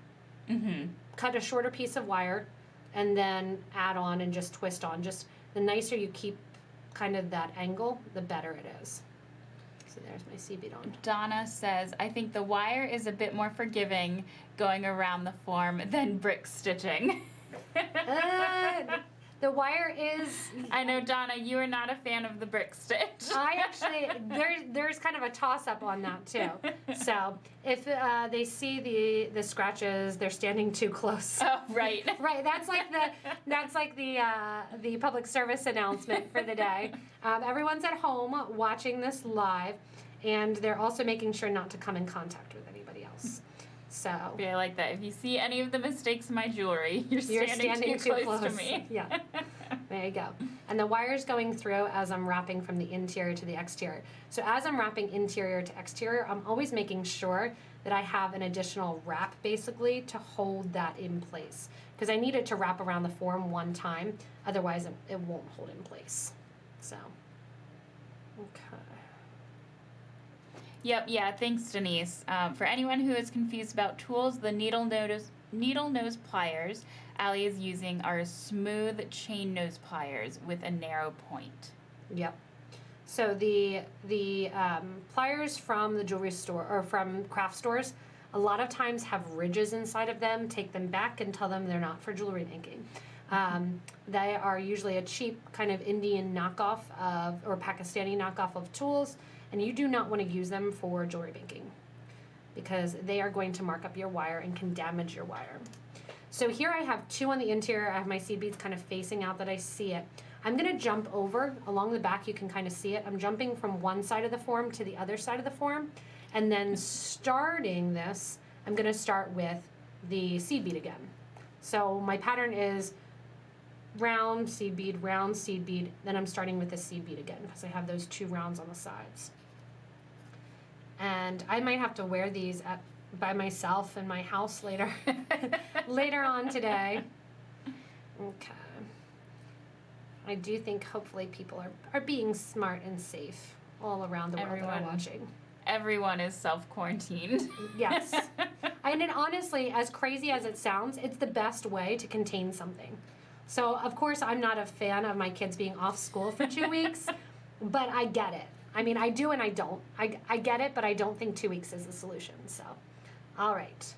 Speaker 2: Mm-hmm.
Speaker 1: Cut a shorter piece of wire and then add on and just twist on. Just the nicer you keep kind of that angle, the better it is. So there's my seed bead on.
Speaker 2: Donna says, I think the wire is a bit more forgiving going around the form than brick stitching.
Speaker 1: The wire is...
Speaker 2: I know, Donna, you are not a fan of the brick stitch.
Speaker 1: I actually, there's kind of a toss-up on that too. So if they see the scratches, they're standing too close.
Speaker 2: Oh, right.
Speaker 1: Right, that's like the public service announcement for the day. Everyone's at home watching this live, and they're also making sure not to come in contact with anybody else. So
Speaker 2: Yeah, I like that. If you see any of the mistakes in my jewelry, you're standing too close to me.
Speaker 1: Yeah, there you go. And the wire's going through as I'm wrapping from the interior to the exterior. So as I'm wrapping interior to exterior, I'm always making sure that I have an additional wrap basically to hold that in place. Because I need it to wrap around the form one time, otherwise it won't hold in place. So, okay.
Speaker 2: Yep, yeah, thanks, Denise. For anyone who is confused about tools, the needle nose pliers Allie is using are smooth chain nose pliers with a narrow point.
Speaker 1: Yep. So the pliers from the jewelry store or from craft stores, a lot of times have ridges inside of them. Take them back and tell them they're not for jewelry making. They are usually a cheap kind of Indian knockoff of, or Pakistani knockoff of tools, and you do not want to use them for jewelry banking because they are going to mark up your wire and can damage your wire. So here I have 2 on the interior. I have my seed beads kind of facing out that I see it. I'm going to jump over along the back. You can kind of see it. I'm jumping from one side of the form to the other side of the form, and then starting this, I'm going to start with the seed bead again. So my pattern is round, seed bead, then I'm starting with the seed bead again because I have those 2 rounds on the sides. And I might have to wear these by myself in my house later later on today. Okay. I do think hopefully people are being smart and safe all around the world that are watching.
Speaker 2: Everyone is self-quarantined.
Speaker 1: Yes. And it honestly, as crazy as it sounds, it's the best way to contain something. So, of course, I'm not a fan of my kids being off school for 2 weeks, but I get it. I mean, I do and I don't. I get it, but I don't think 2 weeks is the solution. So, all right.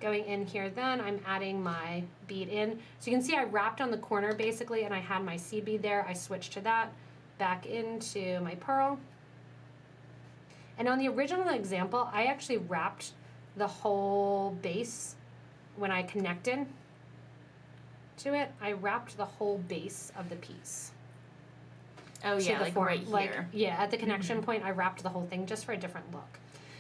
Speaker 1: Going in here then, I'm adding my bead in. So you can see I wrapped on the corner basically, and I had my seed bead there. I switched to that, back into my pearl. And on the original example, I actually wrapped the whole base when I connected to it. I wrapped the whole base of the piece.
Speaker 2: Oh yeah, like
Speaker 1: form.
Speaker 2: right here.
Speaker 1: Like, yeah, at the connection point, I wrapped the whole thing just for a different look.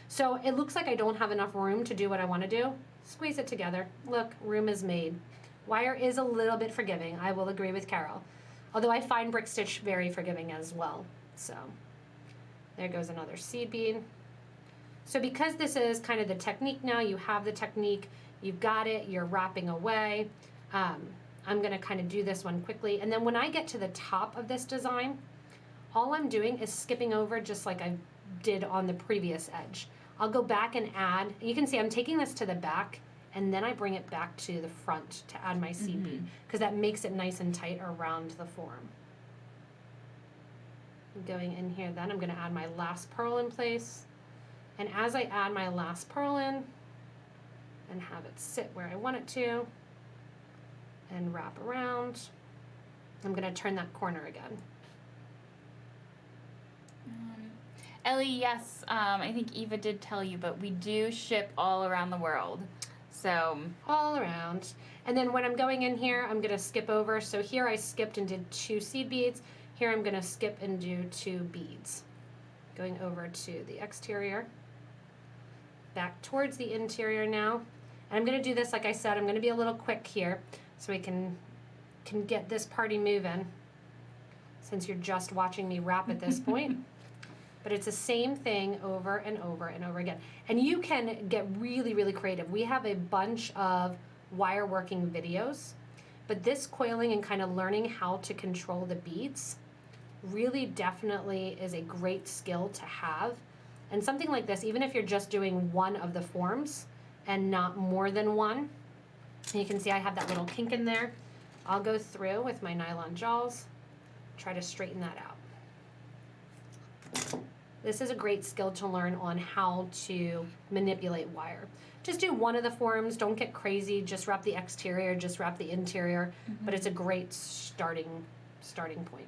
Speaker 1: So it looks like I don't have enough room to do what I want to do. Squeeze it together. Look, room is made. Wire is a little bit forgiving. I will agree with Carol. Although I find brick stitch very forgiving as well. So there goes another seed bead. So because this is kind of the technique now, you have the technique, you've got it, you're wrapping away. I'm going to kind of do this one quickly. And then when I get to the top of this design, all I'm doing is skipping over just like I did on the previous edge. I'll go back and add, you can see I'm taking this to the back and then I bring it back to the front to add my seed bead because that makes it nice and tight around the form. Going in here then, I'm going to add my last pearl in place. And as I add my last pearl in and have it sit where I want it to and wrap around, I'm going to turn that corner again.
Speaker 2: Ellie, yes, I think Eva did tell you, but we do ship all around the world. So
Speaker 1: all around. And then when I'm going in here, I'm going to skip over. So here I skipped and did 2 seed beads. Here I'm going to skip and do 2 beads. Going over to the exterior. Back towards the interior now. And I'm going to do this, like I said, I'm going to be a little quick here so we can get this party moving since you're just watching me wrap at this point. But it's the same thing over and over and over again. And you can get really, really creative. We have a bunch of wire working videos, but this coiling and kind of learning how to control the beads really definitely is a great skill to have. And something like this, even if you're just doing one of the forms and not more than one, and you can see I have that little kink in there, I'll go through with my nylon jaws, try to straighten that out. This is a great skill to learn on how to manipulate wire. Just do one of the forms, don't get crazy, just wrap the exterior, just wrap the interior, but it's a great starting point.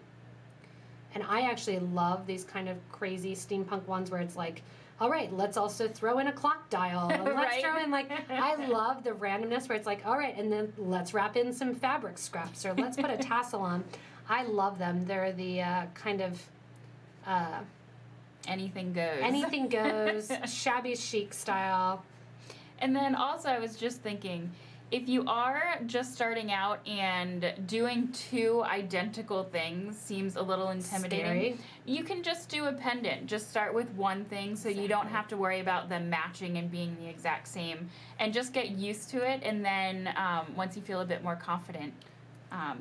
Speaker 1: And I actually love these kind of crazy steampunk ones where it's like, all right, let's also throw in a clock dial. And let's
Speaker 2: Right.
Speaker 1: throw in like, I love the randomness where it's like, all right, and then let's wrap in some fabric scraps or let's put a tassel on. I love them. They're the kind of...
Speaker 2: anything goes.
Speaker 1: Anything goes, shabby chic style.
Speaker 2: And then also I was just thinking, if you are just starting out and doing 2 identical things seems a little intimidating,
Speaker 1: Scary.
Speaker 2: You can just do a pendant. Just start with one thing so you don't have to worry about them matching and being the exact same. And just get used to it, and then once you feel a bit more confident,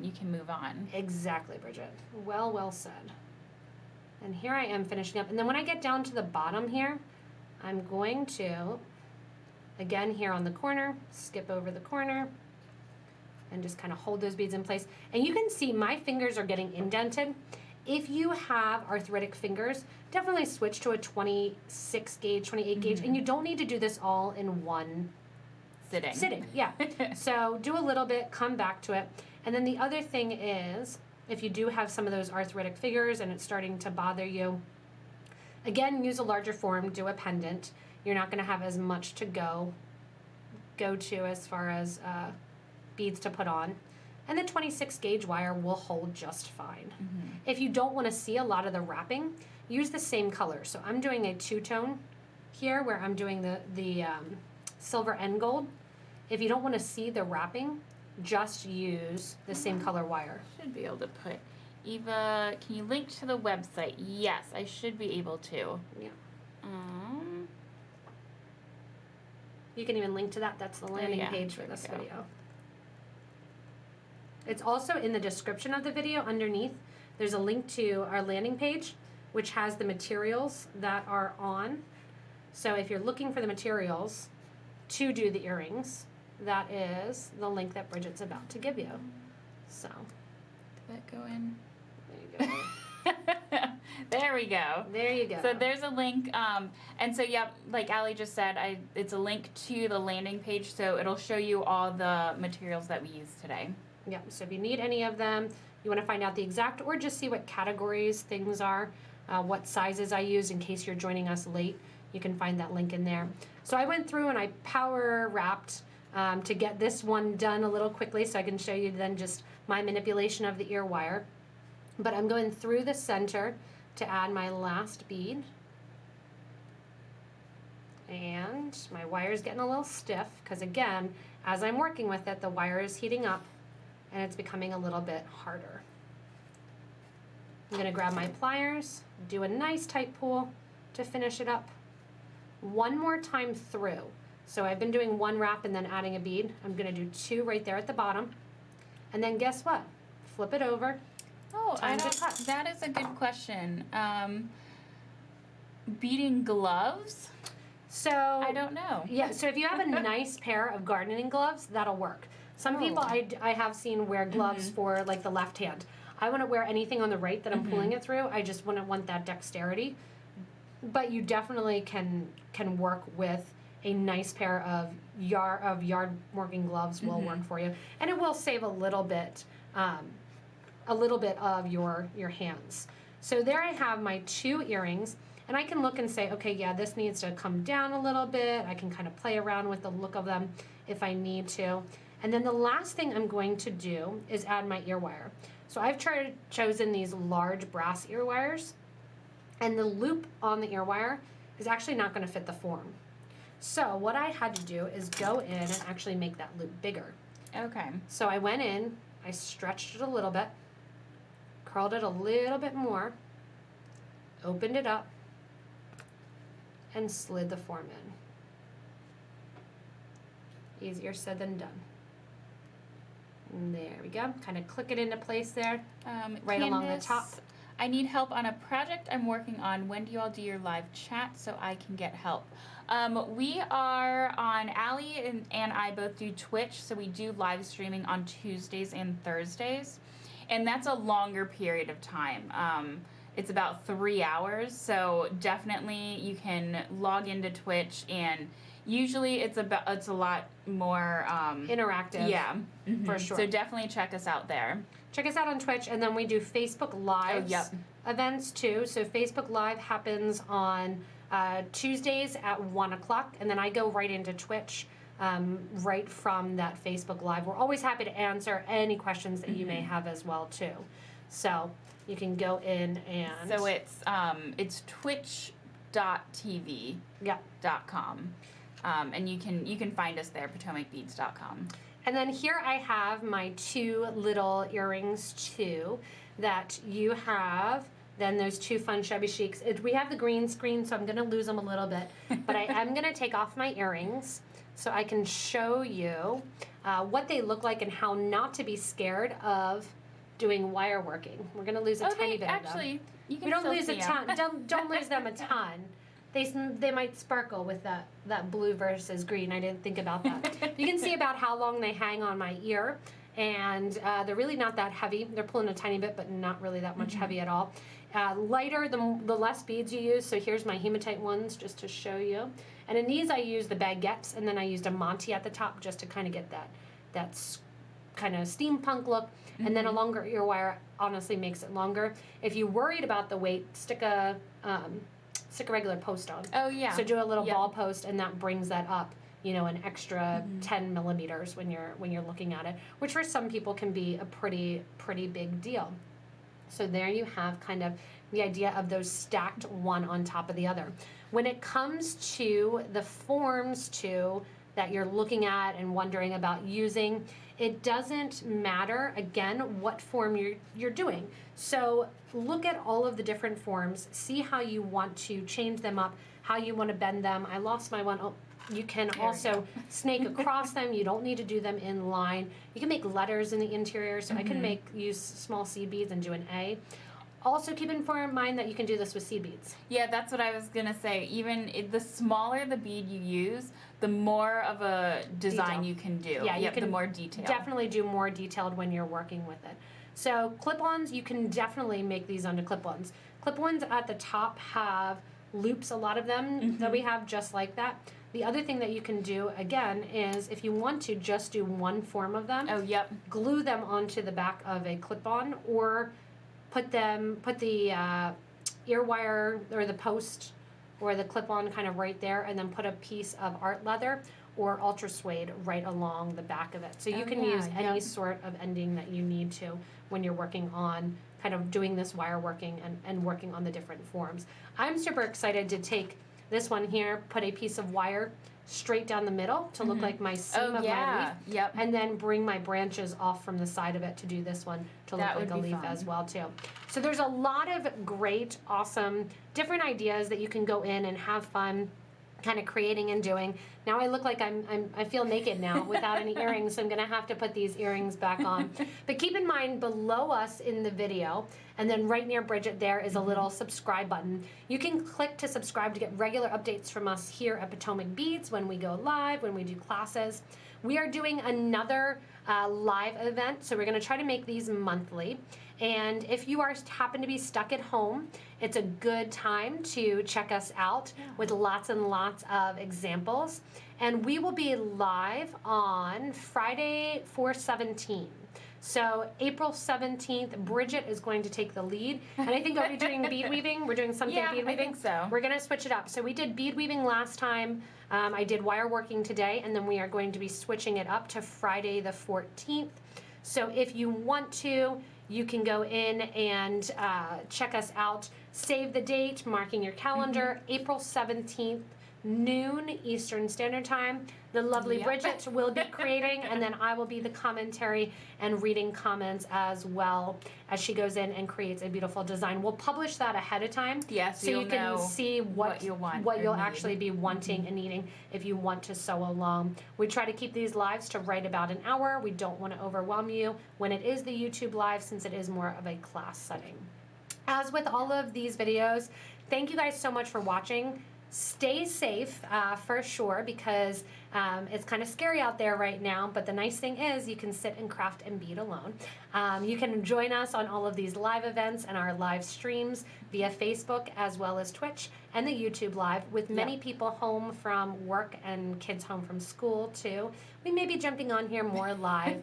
Speaker 2: you can move on.
Speaker 1: Exactly, Bridget. Well said. And here I am finishing up. And then when I get down to the bottom here, I'm going to, again here on the corner, skip over the corner, and just kind of hold those beads in place. And you can see my fingers are getting indented. If you have arthritic fingers, definitely switch to a 26 gauge, 28 gauge, and you don't need to do this all in one sitting. Yeah. So do a little bit, come back to it. And then the other thing is, if you do have some of those arthritic fingers and it's starting to bother you, again, use a larger form, do a pendant. You're not going to have as much to go to as far as beads to put on. And the 26 gauge wire will hold just fine. If you don't want to see a lot of the wrapping, use the same color. So I'm doing a 2-tone here where I'm doing the silver and gold. If you don't want to see the wrapping, just use the same color wire.
Speaker 2: Should be able to put. Eva, can you link to the website? Yes, I should be able to.
Speaker 1: Yeah. You can even link to that. That's the landing page for this video. It's also in the description of the video underneath. There's a link to our landing page, which has the materials that are on. So if you're looking for the materials to do the earrings, that is the link that Bridget's about to give you. So,
Speaker 2: did that go in?
Speaker 1: There you go.
Speaker 2: There we go.
Speaker 1: There you go.
Speaker 2: So there's a link, and so yeah, like Allie just said, it's a link to the landing page, so it'll show you all the materials that we used today.
Speaker 1: Yeah, so if you need any of them, you want to find out the exact, or just see what categories things are, what sizes I use in case you're joining us late, you can find that link in there. So I went through and I power wrapped to get this one done a little quickly so I can show you then just my manipulation of the ear wire. But I'm going through the center to add my last bead. And my wire is getting a little stiff because again, as I'm working with it, the wire is heating up and it's becoming a little bit harder. I'm going to grab my pliers, do a nice tight pull to finish it up. One more time through. So I've been doing one wrap and then adding a bead. I'm going to do two right there at the bottom. And then guess what? Flip it over.
Speaker 2: Oh, that is a good question. Beading gloves?
Speaker 1: So
Speaker 2: I don't know.
Speaker 1: Yeah, so if you have a nice pair of gardening gloves, that'll work. Some people I have seen wear gloves for like the left hand. I wouldn't wear anything on the right that I'm pulling it through. I just wouldn't want that dexterity. But you definitely can work with a nice pair of yard working gloves will work for you, and it will save a little bit of your hands. So there I have my two earrings, and I can look and say, okay, yeah, this needs to come down a little bit. I can kind of play around with the look of them if I need to. And then the last thing I'm going to do is add my ear wire. So I've chosen these large brass ear wires, and the loop on the ear wire is actually not going to fit the form. So what I had to do is go in and actually make that loop bigger.
Speaker 2: Okay.
Speaker 1: So I went in, I stretched it a little bit, curled it a little bit more, opened it up, and slid the form in. Easier said than done. And there we go. Kind of click it into place there, right along the top.
Speaker 2: I need help on a project I'm working on. When do you all do your live chat so I can get help? We are on, Allie and I both do Twitch, so we do live streaming on Tuesdays and Thursdays. And that's a longer period of time. It's about 3 hours, so definitely you can log into Twitch, and usually it's a lot more
Speaker 1: interactive.
Speaker 2: Yeah,
Speaker 1: for sure.
Speaker 2: So definitely check us out there.
Speaker 1: Check us out on Twitch, and then we do Facebook Live events too. So Facebook Live happens on Tuesdays at 1 o'clock, and then I go right into Twitch right from that Facebook Live. We're always happy to answer any questions that you may have as well too. So you can go in and...
Speaker 2: So it's twitch.tv.
Speaker 1: Yeah.
Speaker 2: .com. And you can find us there, PotomacBeads.com.
Speaker 1: And then here I have my two little earrings too that you have. Then those two fun shabby chics. We have the green screen, so I'm going to lose them a little bit. But I am going to take off my earrings so I can show you what they look like and how not to be scared of doing wire working. We're going to lose a tiny bit of them.
Speaker 2: Actually, you can
Speaker 1: we don't
Speaker 2: still
Speaker 1: lose
Speaker 2: see
Speaker 1: a ton. Don't lose them a ton. They might sparkle with that blue versus green. I didn't think about that. You can see about how long they hang on my ear, and they're really not that heavy. They're pulling a tiny bit, but not really that much heavy at all. Lighter, the less beads you use. So here's my hematite ones just to show you. And in these I use the baguettes, and then I used a Monty at the top just to kind of get that kind of steampunk look. And then a longer ear wire honestly makes it longer. If you're worried about the weight, stick a regular post on.
Speaker 2: Oh yeah.
Speaker 1: So do a little ball post, and that brings that up, an extra 10 millimeters when you're looking at it, which for some people can be a pretty big deal. So there you have kind of the idea of those stacked one on top of the other. When it comes to the forms too that you're looking at and wondering about using, it doesn't matter, again, what form you're doing. So look at all of the different forms, see how you want to change them up, how you want to bend them. I lost my one. Oh, you can also snake across them. You don't need to do them in line. You can make letters in the interior, so I can use small seed beads and do an A. Also keep in mind that you can do this with seed beads.
Speaker 2: Yeah, that's what I was going to say. Even the smaller the bead you use, the more of a design you can do.
Speaker 1: Yeah, you can
Speaker 2: the more detailed.
Speaker 1: Definitely do more detailed when you're working with it. So clip-ons, you can definitely make these onto clip-ons. Clip ones at the top have loops, a lot of them that we have just like that. The other thing that you can do, again, is if you want to just do one form of them, glue them onto the back of a clip-on, or put the ear wire or the post or the clip-on kind of right there, and then put a piece of art leather or ultra suede right along the back of it. So you can use any sort of ending that you need to when you're working on kind of doing this wire working and working on the different forms. I'm super excited to take this one here, put a piece of wire straight down the middle to look like my seam of my leaf, and then bring my branches off from the side of it to do this one to look like a leaf as well too. So there's a lot of great, awesome, different ideas that you can go in and have fun kind of creating and doing. Now I look like I feel naked now without any earrings, so I'm gonna have to put these earrings back on. But keep in mind, below us in the video, and then right near Bridget there is a little subscribe button. You can click to subscribe to get regular updates from us here at Potomac Beads when we go live, when we do classes. We are doing another live event, so we're gonna try to make these monthly. And if you happen to be stuck at home, it's a good time to check us out with lots and lots of examples. And we will be live on Friday 4/17. So April 17th, Bridget is going to take the lead. And I think, are we doing bead weaving? We're doing something bead weaving?
Speaker 2: I think so.
Speaker 1: We're going to switch it up. So we did bead weaving last time. I did wire working today, and then we are going to be switching it up to Friday the 14th. So if you want to, you can go in and check us out. Save the date, marking your calendar, April 17th, noon Eastern Standard Time. The lovely Bridget will be creating, and then I will be the commentary and reading comments as well as she goes in and creates a beautiful design. We'll publish that ahead of time,
Speaker 2: so
Speaker 1: you can see what you'll actually be wanting and needing if you want to sew along. We try to keep these lives to right about an hour. We don't want to overwhelm you when it is the YouTube live, since it is more of a class setting. As with all of these videos, thank you guys so much for watching. Stay safe for sure, because it's kind of scary out there right now, but the nice thing is you can sit and craft and bead alone. You can join us on all of these live events and our live streams via Facebook as well as Twitch and the YouTube live, with many people home from work and kids home from school too. We may be jumping on here more live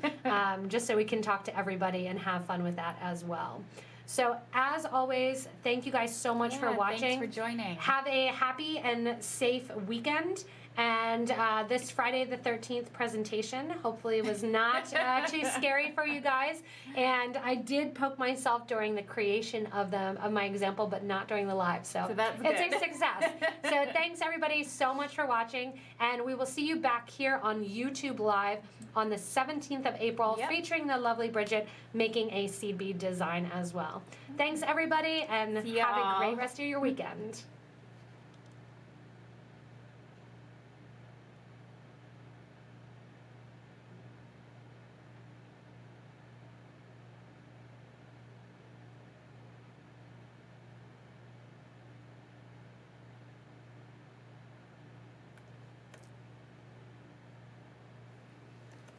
Speaker 1: just so we can talk to everybody and have fun with that as well. So as always, thank you guys so much for watching.
Speaker 2: Thanks for joining.
Speaker 1: Have a happy and safe weekend. And this Friday the 13th presentation hopefully was not too scary for you guys. And I did poke myself during the creation of my example, but not during the live. So
Speaker 2: that's
Speaker 1: it's
Speaker 2: good.
Speaker 1: a success. So thanks everybody so much for watching. And we will see you back here on YouTube Live on the 17th of April, featuring the lovely Bridget making a seed bead design as well. Thanks everybody, and have a great rest of your weekend.